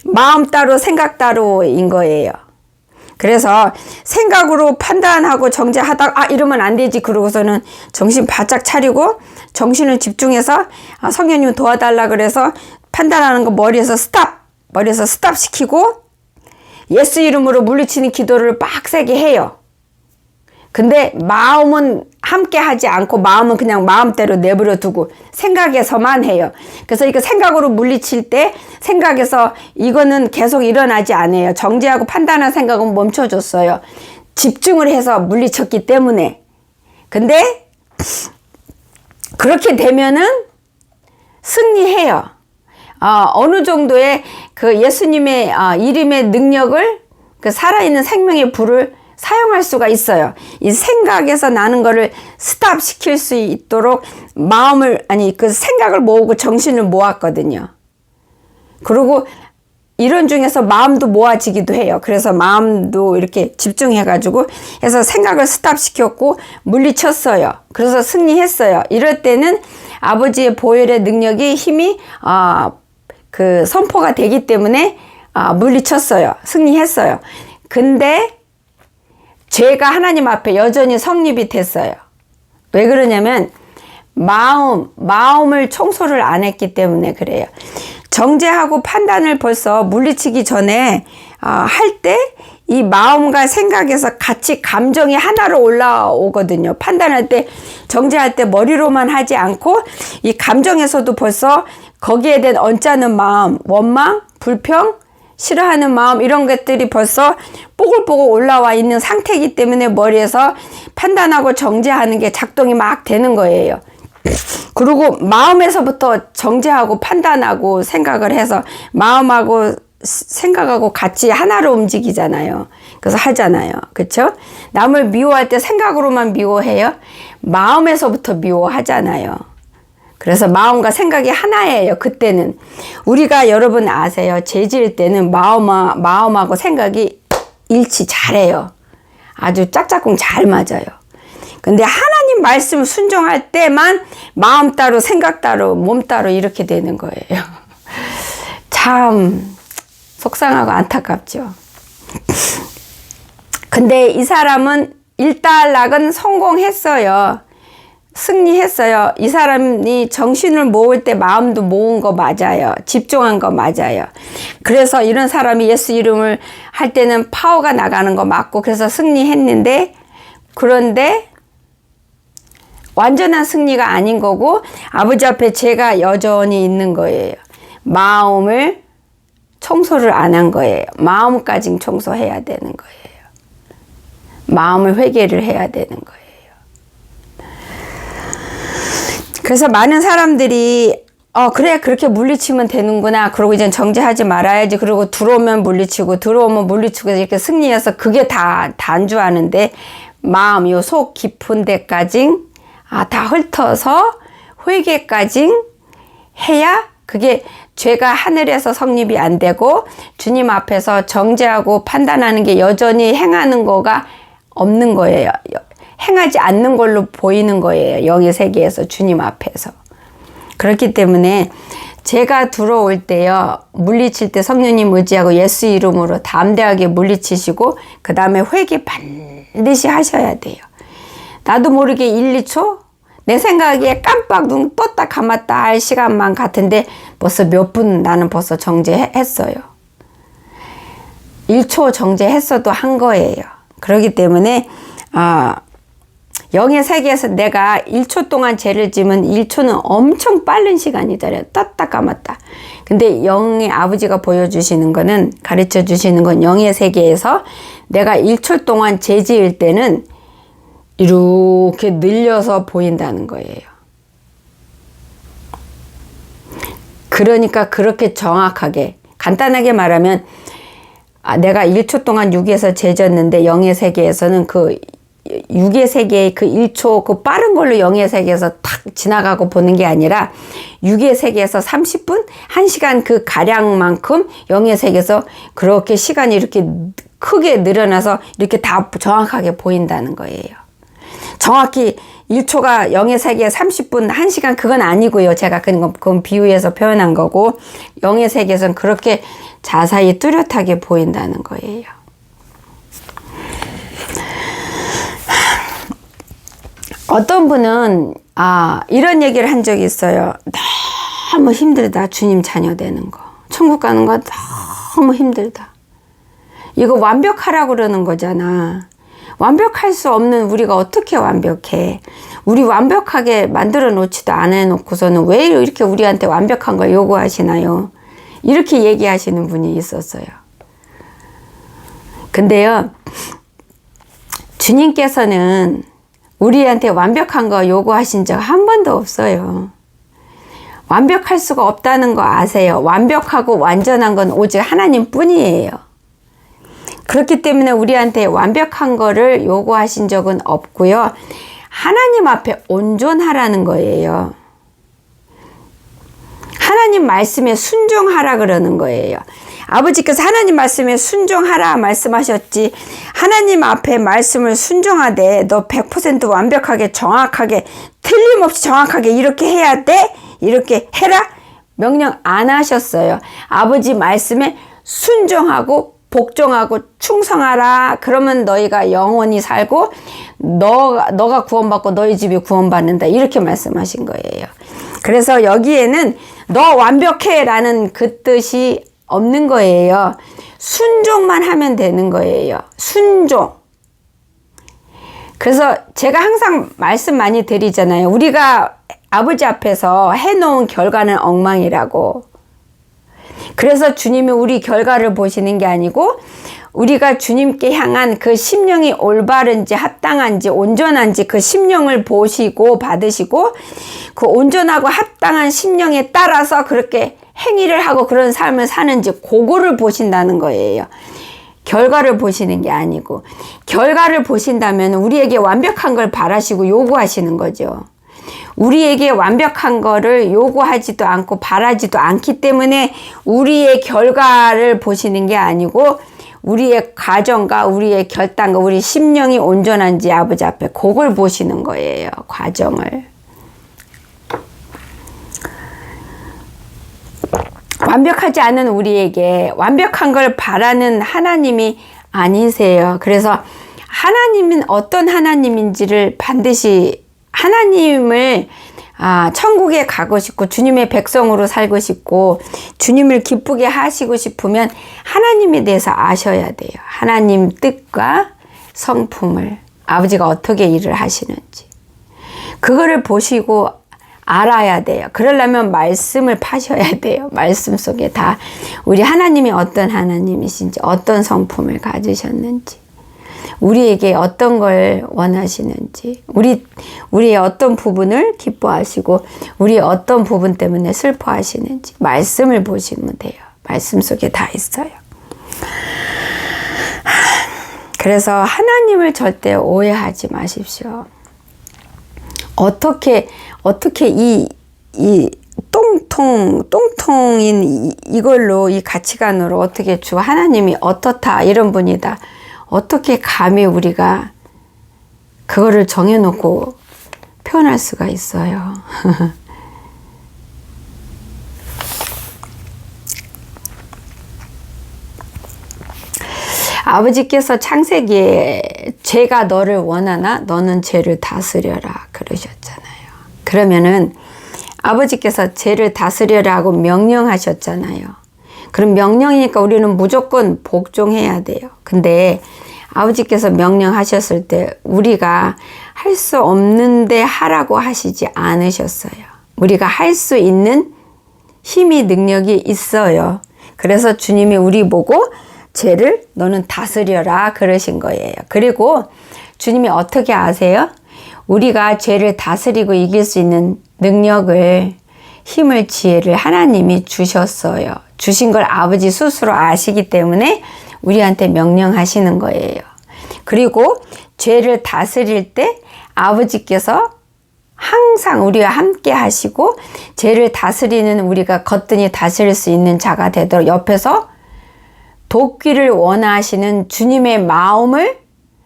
마음 따로 생각 따로인 거예요. 그래서 생각으로 판단하고 정죄하다가 이러면 안 되지 그러고서는 정신 바짝 차리고 정신을 집중해서 성령님 도와달라 그래서 판단하는 거 머리에서 스탑 시키고 예수 이름으로 물리치는 기도를 빡세게 해요. 근데 마음은 함께 하지 않고 마음은 그냥 마음대로 내버려 두고 생각에서만 해요. 그래서 이거 생각으로 물리칠 때 생각에서 이거는 계속 일어나지 않아요. 정죄하고 판단한 생각은 멈춰줬어요. 집중을 해서 물리쳤기 때문에. 근데 그렇게 되면은 승리해요. 어느 정도의 그 예수님의 이름의 능력을 그 살아있는 생명의 불을 사용할 수가 있어요. 이 생각에서 나는 거를 스탑 시킬 수 있도록 그 생각을 모으고 정신을 모았거든요. 그리고 이런 중에서 마음도 모아지기도 해요. 그래서 마음도 이렇게 집중해가지고 해서 생각을 스탑 시켰고 물리쳤어요. 그래서 승리했어요. 이럴 때는 아버지의 보혈의 능력이 힘이 그 선포가 되기 때문에 물리쳤어요. 승리했어요. 근데 죄가 하나님 앞에 여전히 성립이 됐어요. 왜 그러냐면 마음을 청소를 안 했기 때문에 그래요. 정죄하고 판단을 벌써 물리치기 전에 할 때 이 마음과 생각에서 같이 감정이 하나로 올라오거든요. 판단할 때 정죄할 때 머리로만 하지 않고 이 감정에서도 벌써 거기에 대한 언짢은 마음, 원망, 불평, 싫어하는 마음 이런 것들이 벌써 뽀글뽀글 올라와 있는 상태이기 때문에 머리에서 판단하고 정죄하는 게 작동이 막 되는 거예요. 그리고 마음에서부터 정죄하고 판단하고 생각을 해서 마음하고 생각하고 같이 하나로 움직이잖아요. 그래서 하잖아요. 그렇죠? 남을 미워할 때 생각으로만 미워해요. 마음에서부터 미워하잖아요. 그래서 마음과 생각이 하나예요. 그때는 우리가 여러분 아세요. 죄 지을 때는 마음하고 생각이 일치 잘해요. 아주 짝짝꿍 잘 맞아요. 근데 하나님 말씀 순종할 때만 마음 따로 생각 따로 몸 따로 이렇게 되는 거예요. 참 속상하고 안타깝죠. 근데 이 사람은 일단락은 성공했어요. 승리했어요. 이 사람이 정신을 모을 때 마음도 모은 거 맞아요. 집중한 거 맞아요. 그래서 이런 사람이 예수 이름을 할 때는 파워가 나가는 거 맞고 그래서 승리했는데 그런데 완전한 승리가 아닌 거고 아버지 앞에 죄가 여전히 있는 거예요. 마음을 청소를 안 한 거예요. 마음까지 청소해야 되는 거예요. 마음을 회개를 해야 되는 거예요. 그래서 많은 사람들이 그래 그렇게 물리치면 되는구나. 그러고 이제 정죄하지 말아야지. 그리고 들어오면 물리치고 이렇게 승리해서 그게 다 단주하는데 마음 요 속 깊은 데까지 다 훑어서 회개까지 해야 그게 죄가 하늘에서 성립이 안 되고 주님 앞에서 정죄하고 판단하는 게 여전히 행하는 거가 없는 거예요. 행하지 않는 걸로 보이는 거예요. 영의 세계에서 주님 앞에서. 그렇기 때문에 죄가 들어올 때요. 물리칠 때 성령님 의지하고 예수 이름으로 담대하게 물리치시고 그 다음에 회개 반드시 하셔야 돼요. 나도 모르게 1, 2초 내 생각에 깜빡 눈 떴다 감았다 할 시간만 같은데 벌써 몇 분 나는 벌써 정죄했어요. 1초 정죄했어도 한 거예요. 그렇기 때문에 영의 세계에서 내가 1초 동안 죄를 지면 1초는 엄청 빠른 시간이잖아요. 떴다 감았다. 근데 영의 아버지가 보여주시는 거는 가르쳐 주시는 건 영의 세계에서 내가 1초 동안 죄 지을 때는 이렇게 늘려서 보인다는 거예요. 그러니까 그렇게 정확하게 간단하게 말하면 내가 1초 동안 육에서 죄졌는데 영의 세계에서는 그 육의 세계의 그 1초 그 빠른 걸로 영의 세계에서 탁 지나가고 보는 게 아니라 육의 세계에서 30분, 1시간 그 가량만큼 영의 세계에서 그렇게 시간이 이렇게 크게 늘어나서 이렇게 다 정확하게 보인다는 거예요. 정확히 1초가 영의 세계 30분, 1시간 그건 아니고요. 제가 그건 비유해서 표현한 거고 영의 세계에서는 그렇게 자세히 뚜렷하게 보인다는 거예요. 어떤 분은 이런 얘기를 한 적이 있어요. 너무 힘들다. 주님 자녀 되는 거. 천국 가는 거 너무 힘들다. 이거 완벽하라고 그러는 거잖아. 완벽할 수 없는 우리가 어떻게 완벽해? 우리 완벽하게 만들어 놓지도 않아 놓고서는 왜 이렇게 우리한테 완벽한 걸 요구하시나요? 이렇게 얘기하시는 분이 있었어요. 근데요, 주님께서는 우리한테 완벽한 거 요구하신 적 한 번도 없어요. 완벽할 수가 없다는 거 아세요? 완벽하고 완전한 건 오직 하나님 뿐이에요. 그렇기 때문에 우리한테 완벽한 거를 요구하신 적은 없고요. 하나님 앞에 온전하라는 거예요. 하나님 말씀에 순종하라 그러는 거예요. 아버지께서 하나님 말씀에 순종하라 말씀하셨지, 하나님 앞에 말씀을 순종하되 너 100% 완벽하게 정확하게 틀림없이 정확하게 이렇게 해야 돼? 이렇게 해라? 명령 안 하셨어요. 아버지 말씀에 순종하고 복종하고 충성하라. 그러면 너희가 영원히 살고 너가 구원받고 너희 집이 구원받는다. 이렇게 말씀하신 거예요. 그래서 여기에는 너 완벽해 라는 그 뜻이 없는 거예요. 순종만 하면 되는 거예요. 순종. 그래서 제가 항상 말씀 많이 드리잖아요. 우리가 아버지 앞에서 해놓은 결과는 엉망이라고. 그래서 주님이 우리 결과를 보시는 게 아니고 우리가 주님께 향한 그 심령이 올바른지 합당한지 온전한지 그 심령을 보시고 받으시고 그 온전하고 합당한 심령에 따라서 그렇게 행위를 하고 그런 삶을 사는지 그거를 보신다는 거예요. 결과를 보시는 게 아니고, 결과를 보신다면 우리에게 완벽한 걸 바라시고 요구하시는 거죠. 우리에게 완벽한 거를 요구하지도 않고 바라지도 않기 때문에 우리의 결과를 보시는 게 아니고 우리의 과정과 우리의 결단과 우리 심령이 온전한지 아버지 앞에 그걸 보시는 거예요. 과정을. 완벽하지 않은 우리에게 완벽한 걸 바라는 하나님이 아니세요. 그래서 하나님은 어떤 하나님인지를 반드시 하나님을 천국에 가고 싶고 주님의 백성으로 살고 싶고 주님을 기쁘게 하시고 싶으면 하나님에 대해서 아셔야 돼요. 하나님 뜻과 성품을 아버지가 어떻게 일을 하시는지 그거를 보시고 알아야 돼요. 그러려면 말씀을 파셔야 돼요. 말씀 속에 다 우리 하나님이 어떤 하나님이신지 어떤 성품을 가지셨는지 우리에게 어떤 걸 원하시는지 우리의 어떤 부분을 기뻐하시고 우리의 어떤 부분 때문에 슬퍼하시는지 말씀을 보시면 돼요. 말씀 속에 다 있어요. 그래서 하나님을 절대 오해하지 마십시오. 어떻게 이 똥통인 이걸로 이 가치관으로 어떻게 주 하나님이 어떻다 이런 분이다 어떻게 감히 우리가 그거를 정해놓고 표현할 수가 있어요. 아버지께서 창세기에 죄가 너를 원하나 너는 죄를 다스려라 그러셨잖아요. 그러면은 아버지께서 죄를 다스려라고 명령하셨잖아요. 그럼 명령이니까 우리는 무조건 복종해야 돼요. 근데 아버지께서 명령하셨을 때 우리가 할 수 없는데 하라고 하시지 않으셨어요. 우리가 할 수 있는 힘이 능력이 있어요. 그래서 주님이 우리 보고 죄를 너는 다스려라 그러신 거예요. 그리고 주님이 어떻게 아세요? 우리가 죄를 다스리고 이길 수 있는 능력을 힘을 지혜를 하나님이 주셨어요. 주신 걸 아버지 스스로 아시기 때문에 우리한테 명령하시는 거예요. 그리고 죄를 다스릴 때 아버지께서 항상 우리와 함께 하시고 죄를 다스리는 우리가 거뜬히 다스릴 수 있는 자가 되도록 옆에서 돕기를 원하시는 주님의 마음을,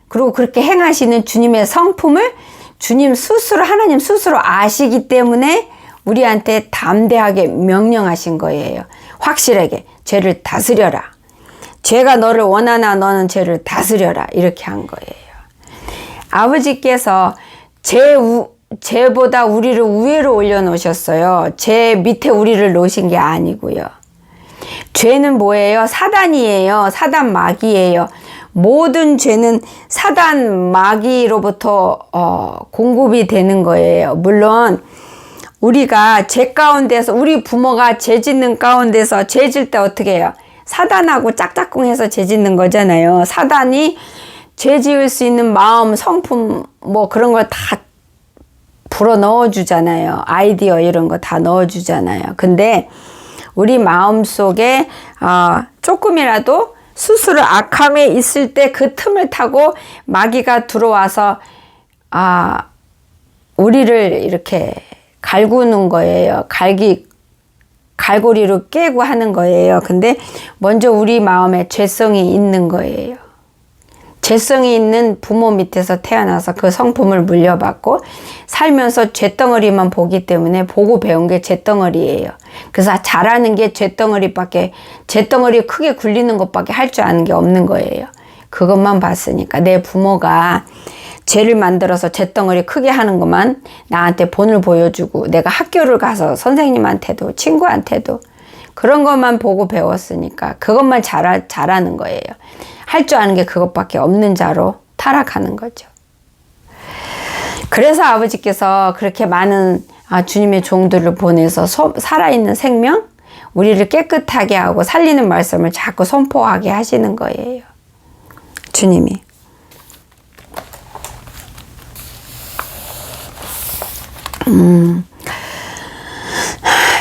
그리고 그렇게 행하시는 주님의 성품을 주님 스스로, 하나님 스스로 아시기 때문에 우리한테 담대하게 명령하신 거예요. 확실하게 죄를 다스려라. 죄가 너를 원하나 너는 죄를 다스려라. 이렇게 한 거예요. 아버지께서 죄보다 우리를 우위로 올려놓으셨어요. 죄 밑에 우리를 놓으신 게 아니고요. 죄는 뭐예요? 사단이에요. 사단 마귀예요. 모든 죄는 사단 마귀로부터 공급이 되는 거예요. 물론 우리가 죄 가운데서, 우리 부모가 죄 짓는 가운데서 죄 질 때 어떻게 해요? 사단하고 짝짝꿍해서 죄 짓는 거잖아요. 사단이 죄 지을 수 있는 마음, 성품 뭐 그런 걸 다 불어 넣어주잖아요. 아이디어 이런 거 다 넣어주잖아요. 근데 우리 마음속에 조금이라도 스스로 악함에 있을 때 그 틈을 타고 마귀가 들어와서 우리를 이렇게 갈구는 거예요. 갈고리로 깨고 하는 거예요. 근데 먼저 우리 마음에 죄성이 있는 거예요. 죄성이 있는 부모 밑에서 태어나서 그 성품을 물려받고 살면서 죄덩어리만 보기 때문에 보고 배운 게 죄덩어리예요. 그래서 잘하는 게 죄덩어리 크게 굴리는 것밖에 할 줄 아는 게 없는 거예요. 그것만 봤으니까 내 부모가 죄를 만들어서 죄덩어리 크게 하는 것만 나한테 본을 보여주고 내가 학교를 가서 선생님한테도 친구한테도 그런 것만 보고 배웠으니까 그것만 잘하는 거예요. 할 줄 아는 게 그것밖에 없는 자로 타락하는 거죠. 그래서 아버지께서 그렇게 많은 주님의 종들을 보내서 살아있는 생명, 우리를 깨끗하게 하고 살리는 말씀을 자꾸 선포하게 하시는 거예요. 주님이.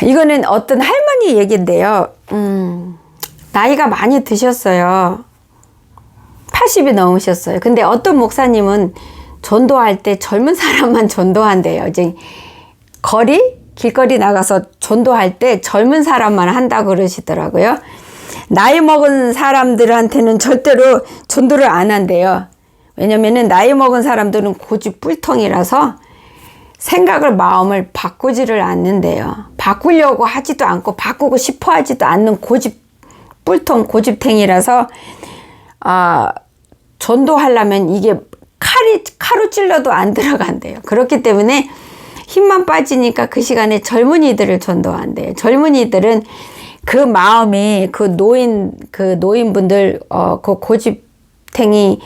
이거는 어떤 할머니 얘기인데요. 나이가 많이 드셨어요. 80이 넘으셨어요. 근데 어떤 목사님은 전도할 때 젊은 사람만 전도한대요. 이제 길거리 나가서 전도할 때 젊은 사람만 한다고 그러시더라고요. 나이 먹은 사람들한테는 절대로 전도를 안 한대요. 왜냐면은 나이 먹은 사람들은 고집불통이라서 생각을, 마음을 바꾸지를 않는데요. 바꾸려고 하지도 않고 바꾸고 싶어 하지도 않는 고집불통, 고집탱이라서 전도하려면 이게 칼로 찔러도 안 들어간대요. 그렇기 때문에 힘만 빠지니까 그 시간에 젊은이들을 전도한대요. 젊은이들은 그 마음이 그 노인분들 그 고집탱이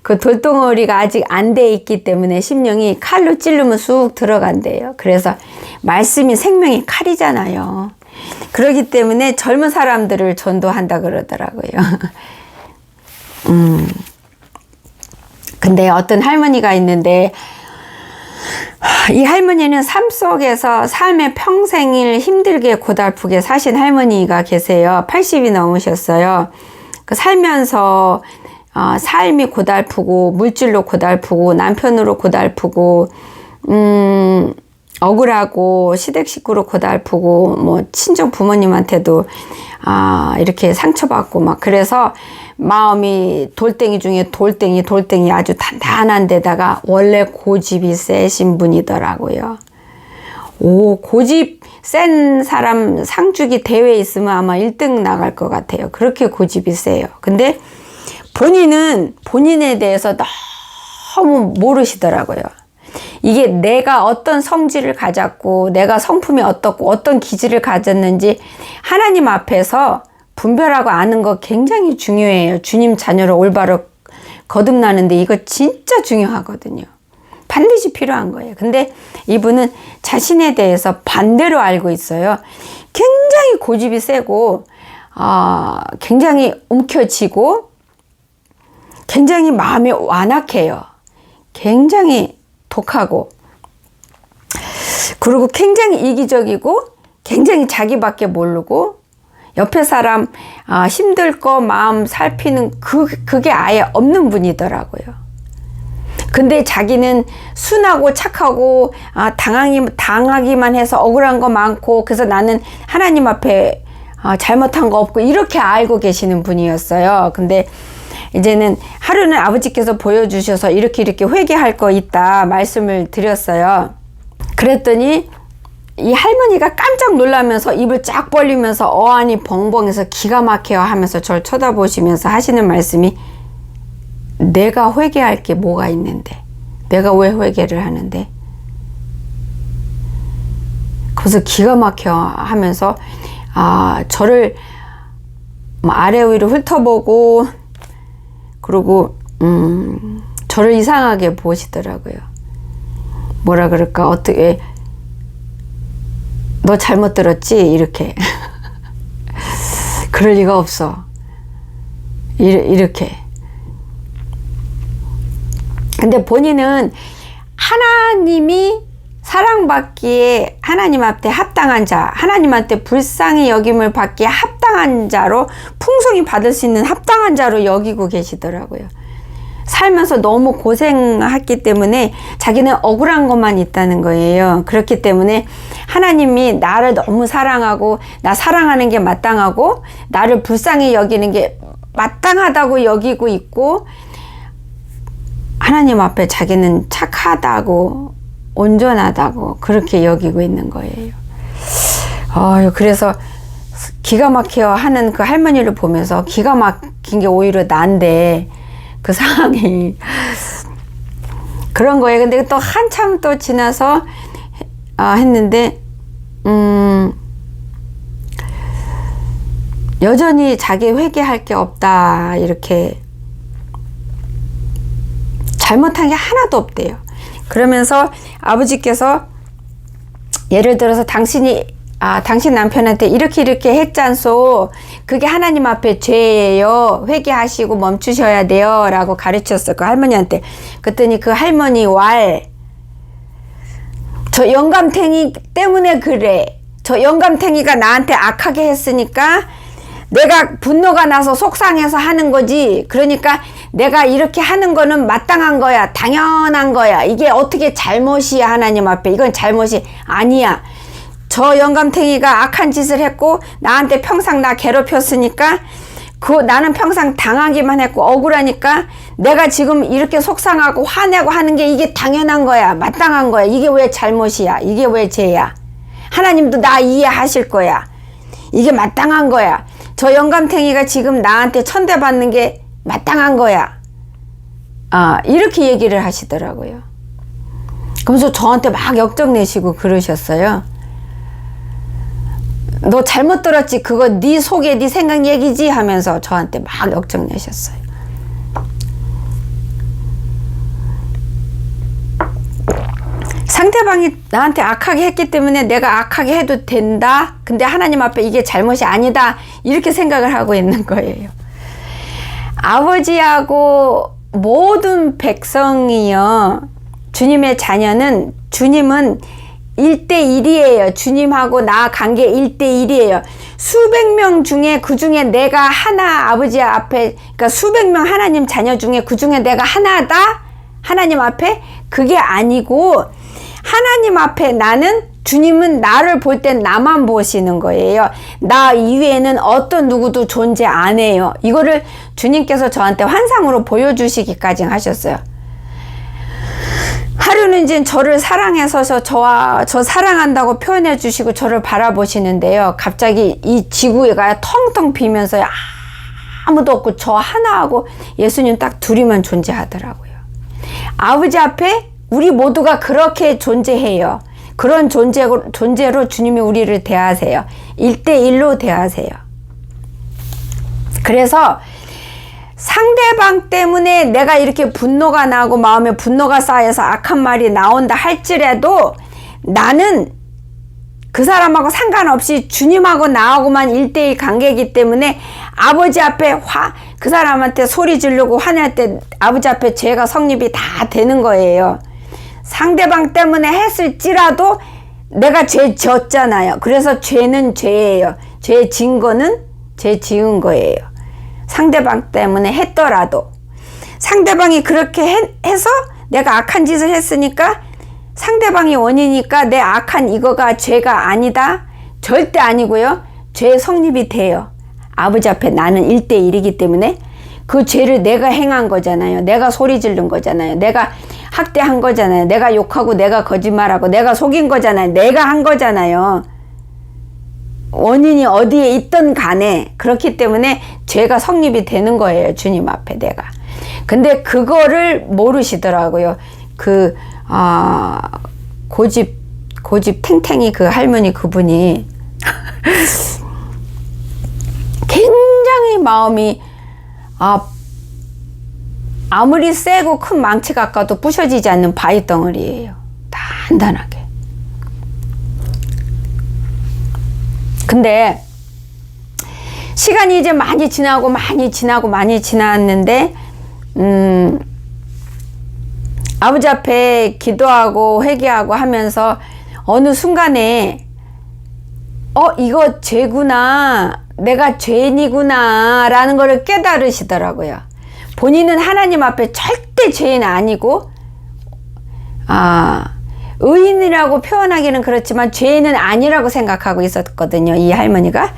그 돌덩어리가 아직 안 돼 있기 때문에 심령이 칼로 찌르면 쑥 들어간대요. 그래서 말씀이 생명이 칼이잖아요. 그렇기 때문에 젊은 사람들을 전도한다 그러더라고요. 근데 어떤 할머니가 있는데 이 할머니는 삶 속에서 삶의 평생을 힘들게 고달프게 사신 할머니가 계세요. 80이 넘으셨어요. 그 살면서 삶이 고달프고 물질로 고달프고 남편으로 고달프고 억울하고 시댁 식구로 고달프고 뭐 친정 부모님한테도 이렇게 상처받고 막 그래서 마음이 돌덩이 중에 돌덩이 아주 단단한 데다가 원래 고집이 세신 분이더라고요. 고집 센 사람 상주기 대회 있으면 아마 1등 나갈 것 같아요. 그렇게 고집이 세요. 근데 본인은 본인에 대해서 너무 모르시더라고요. 이게 내가 어떤 성질을 가졌고 내가 성품이 어떻고 어떤 기질을 가졌는지 하나님 앞에서 분별하고 아는 거 굉장히 중요해요. 주님 자녀로 올바로 거듭나는데 이거 진짜 중요하거든요. 반드시 필요한 거예요. 근데 이분은 자신에 대해서 반대로 알고 있어요. 굉장히 고집이 세고 굉장히 움켜쥐고 굉장히 마음이 완악해요. 굉장히 독하고 그리고 굉장히 이기적이고 굉장히 자기밖에 모르고 옆에 사람 힘들 거 마음 살피는 그게 아예 없는 분이더라고요. 근데 자기는 순하고 착하고 당하기만 해서 억울한 거 많고, 그래서 나는 하나님 앞에 잘못한 거 없고 이렇게 알고 계시는 분이었어요. 근데 이제는 하루는 아버지께서 보여주셔서 이렇게 회개할 거 있다 말씀을 드렸어요. 그랬더니 이 할머니가 깜짝 놀라면서 입을 쫙 벌리면서 어안이 벙벙해서 기가 막혀요 하면서 저를 쳐다보시면서 하시는 말씀이, 내가 회개할 게 뭐가 있는데, 내가 왜 회개를 하는데. 그래서 기가 막혀 하면서 저를 아래 위로 훑어보고, 그리고 저를 이상하게 보시더라고요. 뭐라 그럴까, 어떻게, 너 잘못 들었지? 이렇게. 그럴 리가 없어. 이렇게. 근데 본인은 하나님이 사랑받기에 하나님 앞에 합당한 자, 하나님한테 불쌍히 여김을 받기에 합당한 자로, 풍성히 받을 수 있는 합당한 자로 여기고 계시더라고요. 살면서 너무 고생했기 때문에 자기는 억울한 것만 있다는 거예요. 그렇기 때문에 하나님이 나를 너무 사랑하고, 나 사랑하는 게 마땅하고, 나를 불쌍히 여기는 게 마땅하다고 여기고 있고, 하나님 앞에 자기는 착하다고, 온전하다고 그렇게 여기고 있는 거예요. 그래서 기가 막혀 하는 그 할머니를 보면서 기가 막힌 게 오히려 난데, 그 상황이 그런 거예요. 근데 또 한참 또 지나서 했는데 여전히 자기 회개할 게 없다, 이렇게 잘못한 게 하나도 없대요. 그러면서 아버지께서 예를 들어서 당신 남편한테 이렇게 했잖소, 그게 하나님 앞에 죄예요, 회개하시고 멈추셔야 돼요 라고 가르쳤어, 그 할머니한테. 그랬더니 그 할머니 저 영감탱이 때문에 그래, 저 영감탱이가 나한테 악하게 했으니까 내가 분노가 나서 속상해서 하는 거지, 그러니까 내가 이렇게 하는 거는 마땅한 거야, 당연한 거야, 이게 어떻게 잘못이야, 하나님 앞에 이건 잘못이 아니야. 저 영감탱이가 악한 짓을 했고 나한테 평생 나 괴롭혔으니까, 나는 평생 당하기만 했고 억울하니까 내가 지금 이렇게 속상하고 화내고 하는 게 이게 당연한 거야, 마땅한 거야. 이게 왜 잘못이야, 이게 왜 죄야. 하나님도 나 이해하실 거야. 이게 마땅한 거야. 저 영감탱이가 지금 나한테 천대받는 게 마땅한 거야. 이렇게 얘기를 하시더라고요. 그러면서 저한테 막 역정내시고 그러셨어요. 너 잘못 들었지, 그거 네 속에 네 생각 얘기지 하면서 저한테 막 역정내셨어요. 상대방이 나한테 악하게 했기 때문에 내가 악하게 해도 된다, 근데 하나님 앞에 이게 잘못이 아니다, 이렇게 생각을 하고 있는 거예요. 아버지하고 모든 백성이요, 주님의 자녀는, 주님은 1대1이에요. 주님하고 나 관계 1대1이에요. 수백 명 중에 그 중에 내가 하나, 아버지 앞에, 그러니까 수백 명 하나님 자녀 중에 그 중에 내가 하나다? 하나님 앞에? 그게 아니고, 하나님 앞에 나는, 주님은 나를 볼 땐 나만 보시는 거예요. 나 이외에는 어떤 누구도 존재 안 해요. 이거를 주님께서 저한테 환상으로 보여주시기까지 하셨어요. 하루는 이제 저를 사랑해서 저 사랑한다고 표현해 주시고 저를 바라보시는데요. 갑자기 이 지구가 텅텅 비면서 아무도 없고 저 하나하고 예수님 딱 둘이만 존재하더라고요. 아버지 앞에 우리 모두가 그렇게 존재해요. 그런 존재로 주님이 우리를 대하세요. 1대1로 대하세요. 그래서 상대방 때문에 내가 이렇게 분노가 나고 마음에 분노가 쌓여서 악한 말이 나온다 할지라도, 나는 그 사람하고 상관없이 주님하고 나하고만 1대1 관계이기 때문에 아버지 앞에 그 사람한테 소리 지르고 화낼 때 아버지 앞에 죄가 성립이 다 되는 거예요. 상대방 때문에 했을지라도 내가 죄 졌잖아요. 그래서 죄는 죄예요. 죄 진 거는 죄 지은 거예요. 상대방 때문에 했더라도. 상대방이 그렇게 해서 내가 악한 짓을 했으니까 상대방이 원인이니까 내 악한 이거가 죄가 아니다? 절대 아니고요. 죄 성립이 돼요. 아버지 앞에 나는 1대1이기 때문에 그 죄를 내가 행한 거잖아요. 내가 소리 지른 거잖아요. 내가 학대한 거잖아요. 내가 욕하고 내가 거짓말하고 내가 속인 거잖아요. 내가 한 거잖아요. 원인이 어디에 있든 간에 그렇기 때문에 죄가 성립이 되는 거예요. 주님 앞에 내가. 근데 그거를 모르시더라고요. 고집 탱탱이 그 할머니 그분이 굉장히 마음이 아무리 세고 큰 망치 가까워도 부셔지지 않는 바위 덩어리예요. 단단하게. 근데 시간이 이제 많이 지났는데 아버지 앞에 기도하고 회개하고 하면서 어느 순간에 이거 죄구나, 내가 죄인이구나 라는 거를 깨달으시더라고요. 본인은 하나님 앞에 절대 죄인 아니고 의인이라고 표현하기는 그렇지만 죄인은 아니라고 생각하고 있었거든요. 이 할머니가.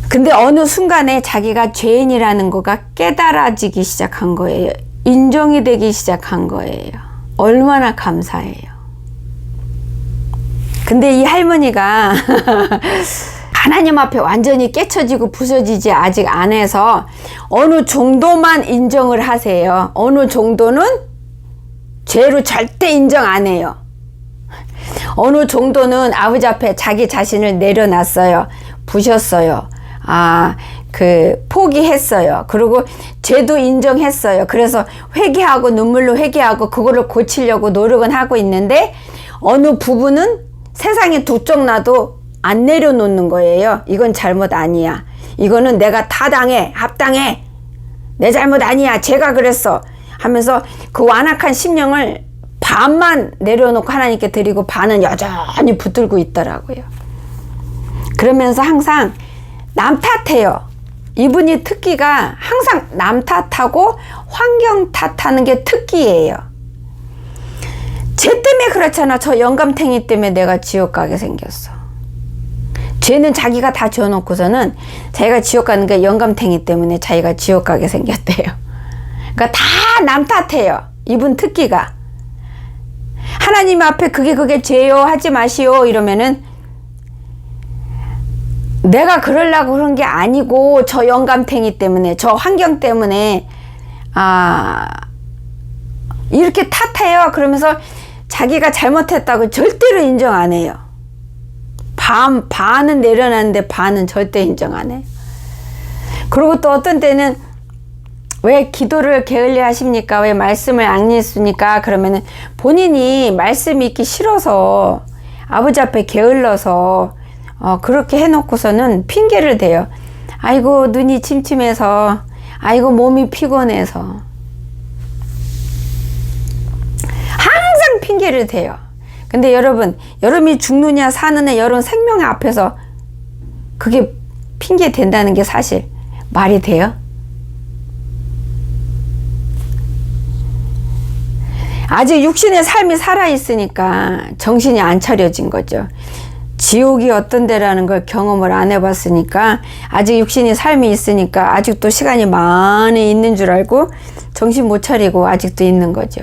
근데 어느 순간에 자기가 죄인이라는 거가 깨달아지기 시작한 거예요. 인정이 되기 시작한 거예요. 얼마나 감사해요. 근데 이 할머니가 하나님 앞에 완전히 깨쳐지고 부서지지 아직 안 해서 어느 정도만 인정을 하세요. 어느 정도는 죄로 절대 인정 안 해요. 어느 정도는 아버지 앞에 자기 자신을 내려놨어요. 부셨어요. 포기했어요. 그리고 죄도 인정했어요. 그래서 회개하고 눈물로 회개하고 그거를 고치려고 노력은 하고 있는데 어느 부분은 세상에 두 쪽 나도 안 내려놓는 거예요. 이건 잘못 아니야. 이거는 내가 타당해, 합당해. 내 잘못 아니야. 제가 그랬어. 하면서 그 완악한 심령을 반만 내려놓고 하나님께 드리고 반은 여전히 붙들고 있더라고요. 그러면서 항상 남 탓해요. 이분이 특기가 항상 남 탓하고 환경 탓하는 게 특기예요. 죄 때문에 그렇잖아. 저 영감탱이 때문에 내가 지옥 가게 생겼어. 죄는 자기가 다 지어놓고서는 자기가 지옥 가는 게 영감탱이 때문에 자기가 지옥 가게 생겼대요. 그러니까 다 남 탓해요. 이분 특기가. 하나님 앞에 그게 죄요 하지 마시오 이러면은 내가 그러려고 그런 게 아니고 저 영감탱이 때문에 저 환경 때문에 이렇게 탓해요. 그러면서 자기가 잘못했다고 절대로 인정 안 해요. 반은 내려놨는데 반은 절대 인정 안 해요. 그리고 또 어떤 때는 왜 기도를 게을리 하십니까? 왜 말씀을 안 읽습니까? 그러면은 본인이 말씀 읽기 싫어서 아버지 앞에 게을러서 그렇게 해놓고서는 핑계를 대요. 아이고 눈이 침침해서, 아이고 몸이 피곤해서. 항상 핑계를 대요. 근데 여러분이 죽느냐 사느냐 여러분 생명의 앞에서 그게 핑계 된다는 게 사실 말이 돼요? 아직 육신의 삶이 살아있으니까 정신이 안 차려진 거죠. 지옥이 어떤 데라는 걸 경험을 안 해봤으니까 아직 육신의 삶이 있으니까 아직도 시간이 많이 있는 줄 알고 정신 못 차리고 아직도 있는 거죠.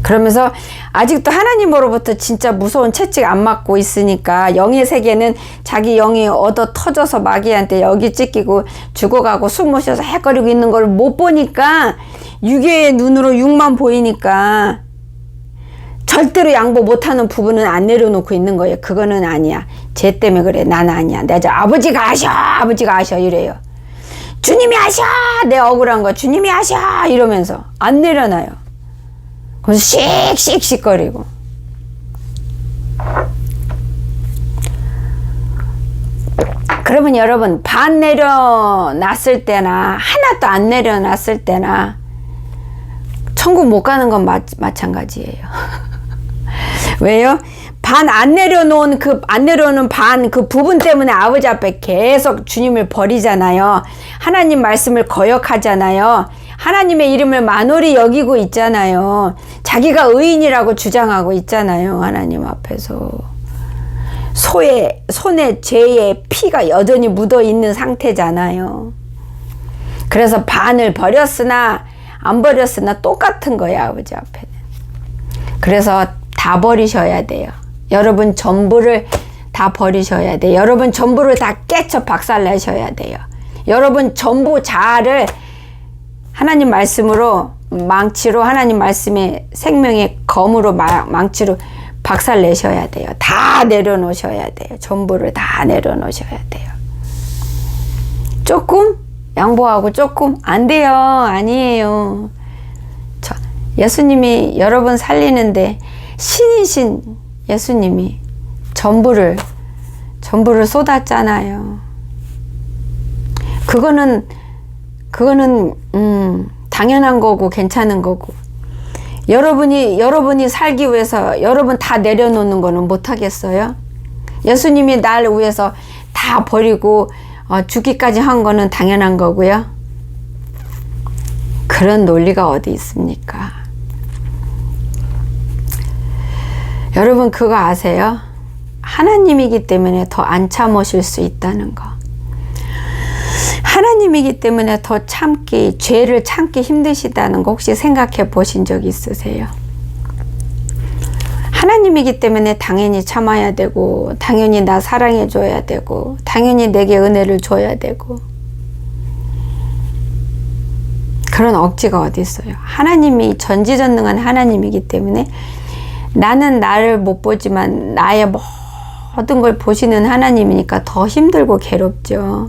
그러면서 아직도 하나님으로부터 진짜 무서운 채찍 안 맞고 있으니까 영의 세계는 자기 영이 얻어 터져서 마귀한테 여기 찢기고 죽어가고 숨 못 쉬어서 헷거리고 있는 걸 못 보니까 육의 눈으로 육만 보이니까 절대로 양보 못하는 부분은 안 내려놓고 있는 거예요. 그거는 아니야. 쟤 때문에 그래. 나는 아니야. 내가 아버지가 아셔 이래요. 주님이 하셔. 내 억울한 거 주님이 하셔 이러면서 안 내려놔요. 그래서 씩씩씩거리고. 그러면 여러분 반 내려놨을 때나 하나도 안 내려놨을 때나 천국 못 가는 건 마찬가지예요. 왜요? 반 안 내려놓은 안 내려오는 반 그 부분 때문에 아버지 앞에 계속 주님을 버리잖아요. 하나님 말씀을 거역하잖아요. 하나님의 이름을 만홀히 여기고 있잖아요. 자기가 의인이라고 주장하고 있잖아요. 하나님 앞에서. 손에 죄의 피가 여전히 묻어 있는 상태잖아요. 그래서 반을 버렸으나 안 버렸으나 똑같은 거예요. 아버지 앞에는. 그래서 다 버리셔야 돼요. 여러분 전부를 다 버리셔야 돼요. 여러분 전부를 다 깨쳐 박살내셔야 돼요. 여러분 전부 자아를 하나님 말씀으로 망치로 하나님 말씀의 생명의 검으로 망치로 박살내셔야 돼요. 다 내려놓으셔야 돼요. 전부를 다 내려놓으셔야 돼요. 조금 양보하고 조금 안 돼요. 아니에요. 예수님이 여러분 살리는데 신이신 예수님이 전부를 쏟았잖아요. 그거는 당연한 거고 괜찮은 거고. 여러분이 살기 위해서 여러분 다 내려놓는 거는 못 하겠어요? 예수님이 날 위해서 다 버리고 죽기까지 한 거는 당연한 거고요. 그런 논리가 어디 있습니까? 여러분 그거 아세요? 하나님이기 때문에 더 안 참으실 수 있다는 거. 하나님이기 때문에 더 죄를 참기 힘드시다는 거 혹시 생각해 보신 적 있으세요? 하나님이기 때문에 당연히 참아야 되고, 당연히 나 사랑해 줘야 되고, 당연히 내게 은혜를 줘야 되고, 그런 억지가 어디 있어요? 하나님이 전지전능한 하나님이기 때문에 나는 나를 못 보지만 나의 모든 걸 보시는 하나님이니까 더 힘들고 괴롭죠.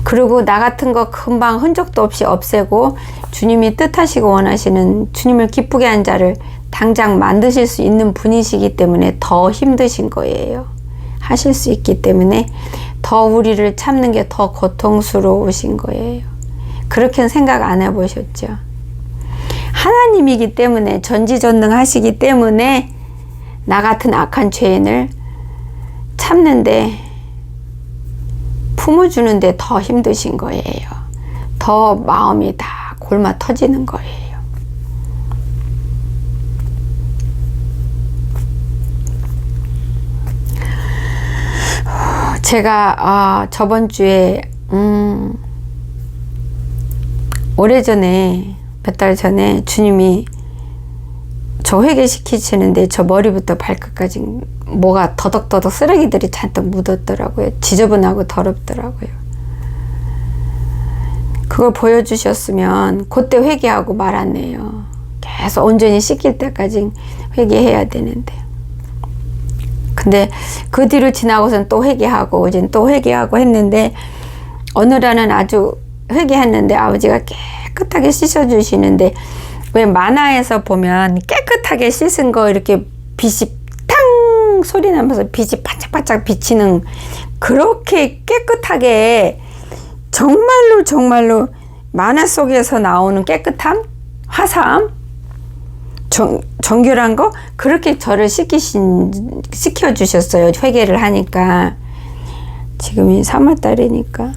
그리고 나 같은 거 금방 흔적도 없이 없애고 주님이 뜻하시고 원하시는 주님을 기쁘게 한 자를 당장 만드실 수 있는 분이시기 때문에 더 힘드신 거예요. 하실 수 있기 때문에 더 우리를 참는 게 더 고통스러우신 거예요. 그렇게는 생각 안 해보셨죠? 하나님이기 때문에 전지전능하시기 때문에 나 같은 악한 죄인을 참는데 품어주는데 더 힘드신 거예요. 더 마음이 다 골마 터지는 거예요. 제가 저번 주에 오래전에 몇 달 전에 주님이 저 회개시키시는데 저 머리부터 발끝까지 뭐가 더덕더덕 쓰레기들이 잔뜩 묻었더라고요. 지저분하고 더럽더라고요. 그걸 보여주셨으면 그때 회개하고 말았네요. 계속 온전히 씻길 때까지 회개해야 되는데. 근데 그 뒤로 지나고선 또 회개하고 어젠 또 회개하고 했는데 어느 날은 아주 회개했는데 아버지가 깨끗하게 씻어주시는데 왜 만화에서 보면 깨끗하게 씻은 거 이렇게 빛이 탕 소리 나면서 빛이 반짝반짝 비치는 그렇게 깨끗하게 정말로 만화 속에서 나오는 깨끗함, 화사함, 정결한 거 그렇게 저를 시켜주셨어요. 회개를 하니까. 지금이 3월달이니까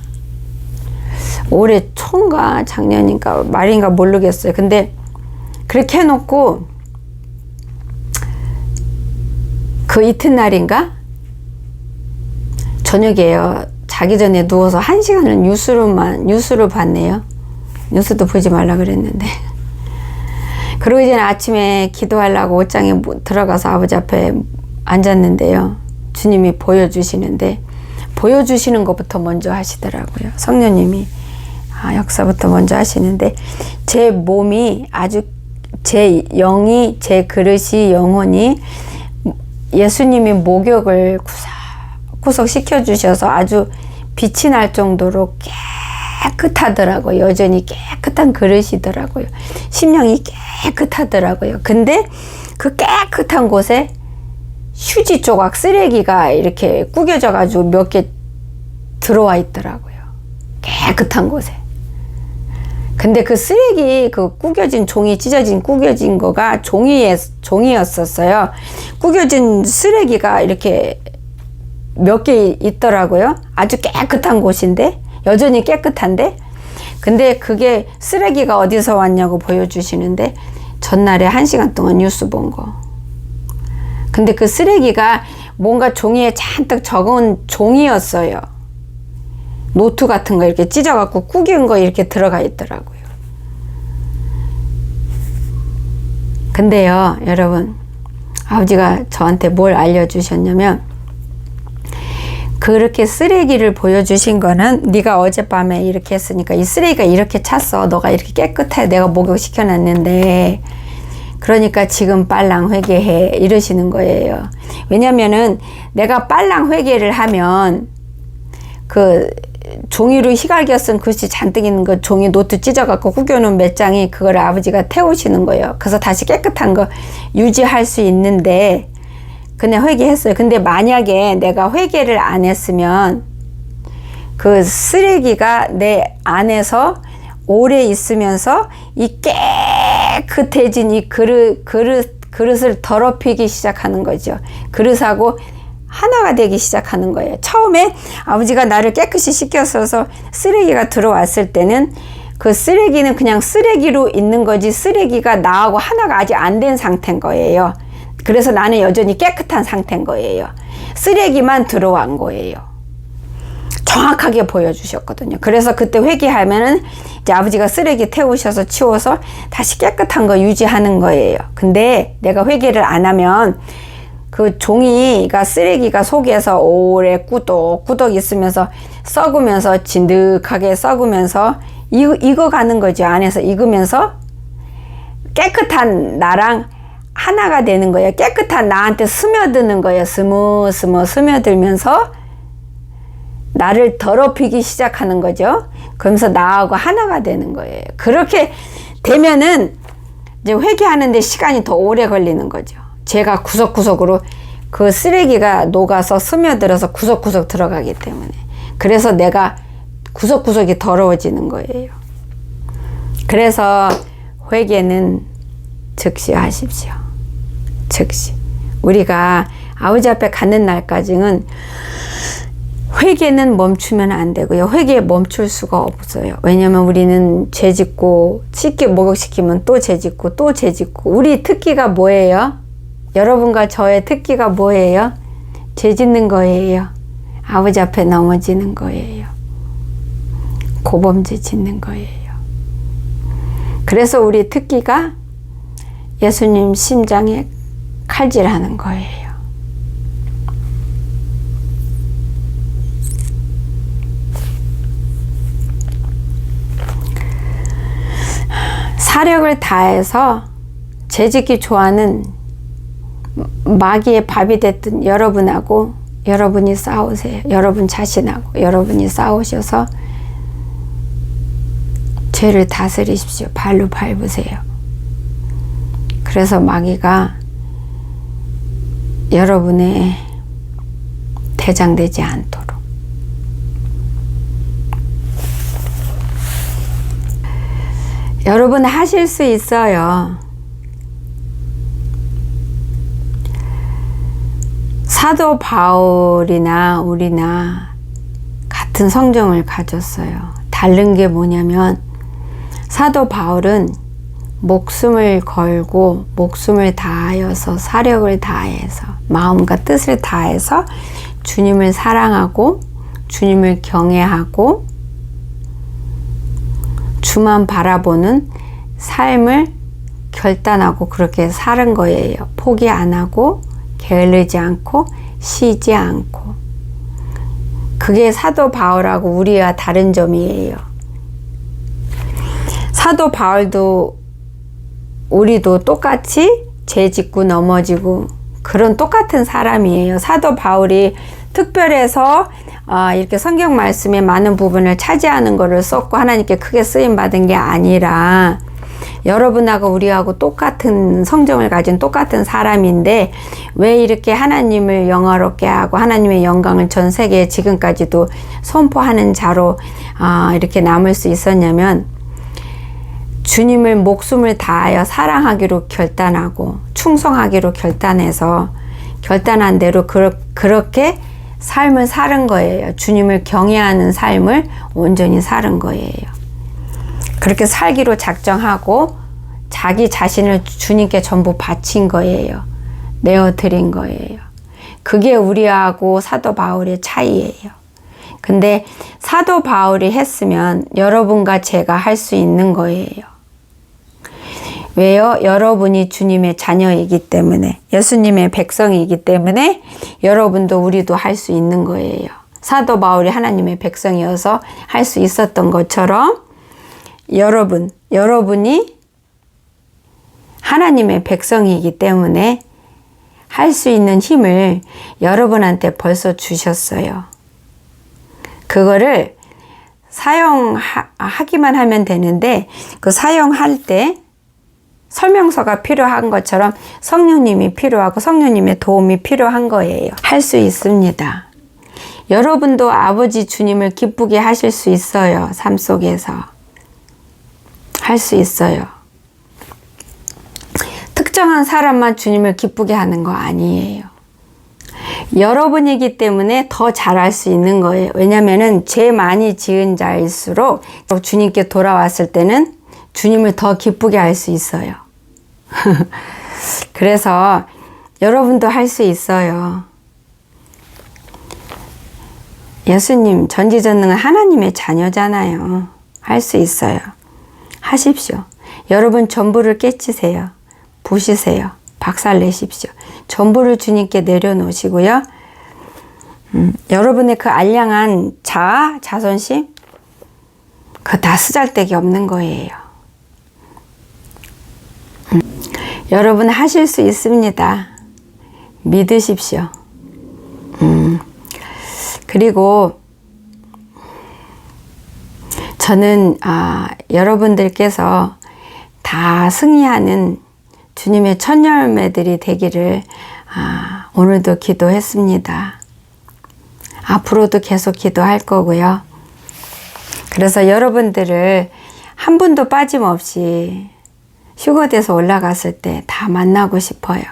올해 초인가 작년인가 말인가 모르겠어요. 근데 그렇게 해놓고 그 이튿날인가 저녁에요. 자기 전에 누워서 1시간을 뉴스를 봤네요. 뉴스도 보지 말라 그랬는데. 그러고 이제 아침에 기도하려고 옷장에 들어가서 아버지 앞에 앉았는데요. 주님이 보여주시는데 보여주시는 것부터 먼저 하시더라고요. 성령님이 역사부터 먼저 하시는데 제 몸이 아주 제 영이 제 그릇이 영혼이 예수님이 목욕을 구석구석 시켜주셔서 아주 빛이 날 정도로 깨끗하더라고요. 여전히 깨끗한 그릇이더라고요. 심령이 깨끗하더라고요. 근데 그 깨끗한 곳에 휴지 조각 쓰레기가 이렇게 구겨져 가지고 몇 개 들어와 있더라고요. 깨끗한 곳에. 근데 그 쓰레기, 그 구겨진 종이, 찢어진 구겨진 거가 종이였었어요. 구겨진 쓰레기가 이렇게 몇 개 있더라고요. 아주 깨끗한 곳인데, 여전히 깨끗한데. 근데 그게 쓰레기가 어디서 왔냐고 보여주시는데, 전날에 1시간 동안 뉴스 본 거. 근데 그 쓰레기가 뭔가 종이에 잔뜩 적은 종이였어요. 노트 같은 거 이렇게 찢어갖고 구긴 거 이렇게 들어가 있더라고요. 근데요, 여러분, 아버지가 저한테 뭘 알려주셨냐면, 그렇게 쓰레기를 보여주신 거는 네가 어젯밤에 이렇게 했으니까 이 쓰레기가 이렇게 찼어. 너가 이렇게 깨끗해. 내가 목욕시켜놨는데 그러니까 지금 빨랑 회개해. 이러시는 거예요. 왜냐면은 내가 빨랑 회개를 하면 그 종이로 희갈겨 쓴 글씨 잔뜩 있는 거 종이 노트 찢어갖고 구겨놓은 몇 장이 그걸 아버지가 태우시는 거예요. 그래서 다시 깨끗한 거 유지할 수 있는데 그냥 회개했어요. 근데 만약에 내가 회개를 안 했으면 그 쓰레기가 내 안에서 오래 있으면서 이 깨끗해진 이 그릇을 더럽히기 시작하는 거죠. 그릇하고 하나가 되기 시작하는 거예요. 처음에 아버지가 나를 깨끗이 씻겼어서 쓰레기가 들어왔을 때는 그 쓰레기는 그냥 쓰레기로 있는 거지 쓰레기가 나하고 하나가 아직 안 된 상태인 거예요. 그래서 나는 여전히 깨끗한 상태인 거예요. 쓰레기만 들어온 거예요. 정확하게 보여주셨거든요. 그래서 그때 회개하면은 이제 아버지가 쓰레기 태우셔서 치워서 다시 깨끗한 거 유지하는 거예요. 근데 내가 회개를 안 하면 그 종이가 쓰레기가 속에서 오래 꾸덕꾸덕 있으면서 썩으면서 진득하게 썩으면서 익어가는 거죠. 안에서 익으면서 깨끗한 나랑 하나가 되는 거예요. 깨끗한 나한테 스며드는 거예요. 스며들면서 나를 더럽히기 시작하는 거죠. 그러면서 나하고 하나가 되는 거예요. 그렇게 되면은 이제 회개하는데 시간이 더 오래 걸리는 거죠. 제가 구석구석으로 그 쓰레기가 녹아서 스며들어서 구석구석 들어가기 때문에. 그래서 내가 구석구석이 더러워지는 거예요. 그래서 회개는 즉시 하십시오. 즉시. 우리가 아버지 앞에 가는 날까지는 회개는 멈추면 안 되고요. 회개에 멈출 수가 없어요. 왜냐면 우리는 죄 짓고 목욕시키면 또 죄 짓고 또 죄 짓고. 우리 특기가 뭐예요? 여러분과 저의 특기가 뭐예요? 죄 짓는 거예요. 아버지 앞에 넘어지는 거예요. 고범죄 짓는 거예요. 그래서 우리 특기가 예수님 심장에 칼질하는 거예요. 사력을 다해서 죄짓기 좋아하는 마귀의 밥이 됐던 여러분하고 여러분이 싸우세요. 여러분 자신하고 여러분이 싸우셔서 죄를 다스리십시오. 발로 밟으세요. 그래서 마귀가 여러분의 대장되지 않도록. 여러분 하실 수 있어요. 사도 바울이나 우리나 같은 성정을 가졌어요. 다른 게 뭐냐면 사도 바울은 목숨을 걸고 목숨을 다하여서 사력을 다해서 마음과 뜻을 다해서 주님을 사랑하고 주님을 경외하고 주만 바라보는 삶을 결단하고 그렇게 사는 거예요. 포기 안 하고 게으르지 않고 쉬지 않고. 그게 사도 바울하고 우리와 다른 점이에요. 사도 바울도 우리도 똑같이 죄 짓고 넘어지고 그런 똑같은 사람이에요. 사도 바울이 특별해서 이렇게 성경 말씀의 많은 부분을 차지하는 거를 썼고 하나님께 크게 쓰임 받은 게 아니라 여러분하고 우리하고 똑같은 성정을 가진 똑같은 사람인데 왜 이렇게 하나님을 영화롭게 하고 하나님의 영광을 전 세계에 지금까지도 선포하는 자로 이렇게 남을 수 있었냐면 주님을 목숨을 다하여 사랑하기로 결단하고 충성하기로 결단해서 결단한 대로 그렇게 삶을 사는 거예요. 주님을 경외하는 삶을 온전히 사는 거예요. 그렇게 살기로 작정하고 자기 자신을 주님께 전부 바친 거예요. 내어드린 거예요. 그게 우리하고 사도 바울의 차이예요. 근데 사도 바울이 했으면 여러분과 제가 할 수 있는 거예요. 왜요? 여러분이 주님의 자녀이기 때문에, 예수님의 백성이기 때문에 여러분도 우리도 할 수 있는 거예요. 사도 바울이 하나님의 백성이어서 할 수 있었던 것처럼 여러분이 하나님의 백성이기 때문에 할 수 있는 힘을 여러분한테 벌써 주셨어요. 그거를 사용하기만 하면 되는데 그 사용할 때 설명서가 필요한 것처럼 성령님이 필요하고 성령님의 도움이 필요한 거예요. 할 수 있습니다. 여러분도 아버지 주님을 기쁘게 하실 수 있어요. 삶 속에서. 할 수 있어요. 특정한 사람만 주님을 기쁘게 하는 거 아니에요. 여러분이기 때문에 더 잘할 수 있는 거예요. 왜냐면은 죄 많이 지은 자일수록 주님께 돌아왔을 때는 주님을 더 기쁘게 할 수 있어요. 그래서 여러분도 할 수 있어요. 예수님 전지전능한 하나님의 자녀잖아요. 할 수 있어요. 하십시오. 여러분 전부를 깨치세요. 부시세요. 박살내십시오. 전부를 주님께 내려놓으시고요. 여러분의 그 알량한 자아, 자존심 그거 다 쓰잘데기 없는 거예요. 여러분 하실 수 있습니다. 믿으십시오. 그리고 저는 여러분들께서 다 승리하는 주님의 첫 열매들이 되기를 오늘도 기도했습니다. 앞으로도 계속 기도할 거고요. 그래서 여러분들을 한 분도 빠짐없이 휴거돼서 올라갔을 때 다 만나고 싶어요.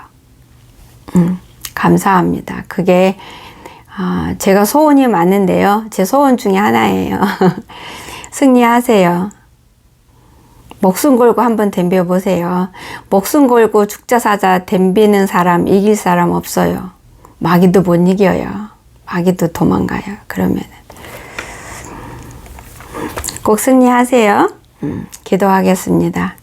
감사합니다. 그게 제가 소원이 많은데요. 제 소원 중에 하나예요. 승리하세요. 목숨 걸고 한번 덤벼보세요. 목숨 걸고 죽자사자 덤비는 사람, 이길 사람 없어요. 마귀도 못 이겨요. 마귀도 도망가요. 그러면은 꼭 승리하세요. 기도하겠습니다.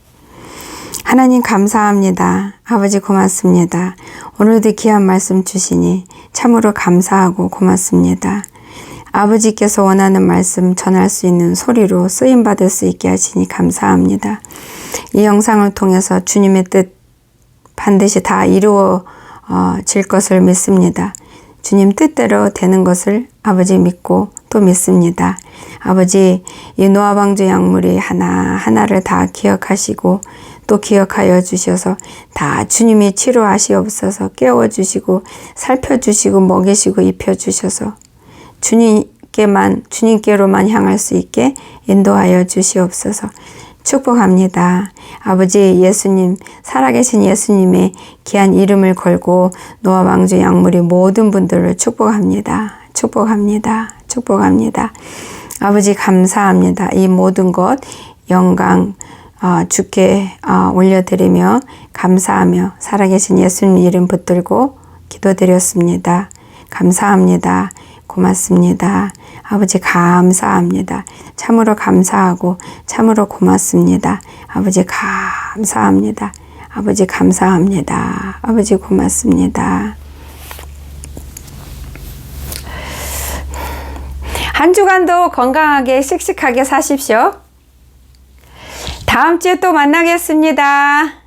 하나님 감사합니다. 아버지 고맙습니다. 오늘도 귀한 말씀 주시니 참으로 감사하고 고맙습니다. 아버지께서 원하는 말씀 전할 수 있는 소리로 쓰임받을 수 있게 하시니 감사합니다. 이 영상을 통해서 주님의 뜻 반드시 다 이루어질 것을 믿습니다. 주님 뜻대로 되는 것을 아버지 믿고 또 믿습니다. 아버지 이 노아방주 약물이 하나하나를 다 기억하시고 또 기억하여 주셔서 다 주님이 치료하시옵소서. 깨워주시고 살펴주시고 먹이시고 입혀주셔서 주님께로만 향할 수 있게 인도하여 주시옵소서. 축복합니다. 아버지 예수님, 살아계신 예수님의 귀한 이름을 걸고 노아방주 약물이 모든 분들을 축복합니다. 축복합니다. 축복합니다. 아버지 감사합니다. 이 모든 것 영광 주께 올려드리며 감사하며 살아계신 예수님 이름 붙들고 기도드렸습니다. 감사합니다. 고맙습니다. 아버지 감사합니다. 참으로 감사하고 참으로 고맙습니다. 아버지 감사합니다. 아버지 감사합니다. 아버지 고맙습니다. 한 주간도 건강하게 씩씩하게 사십시오. 다음 주에 또 만나겠습니다.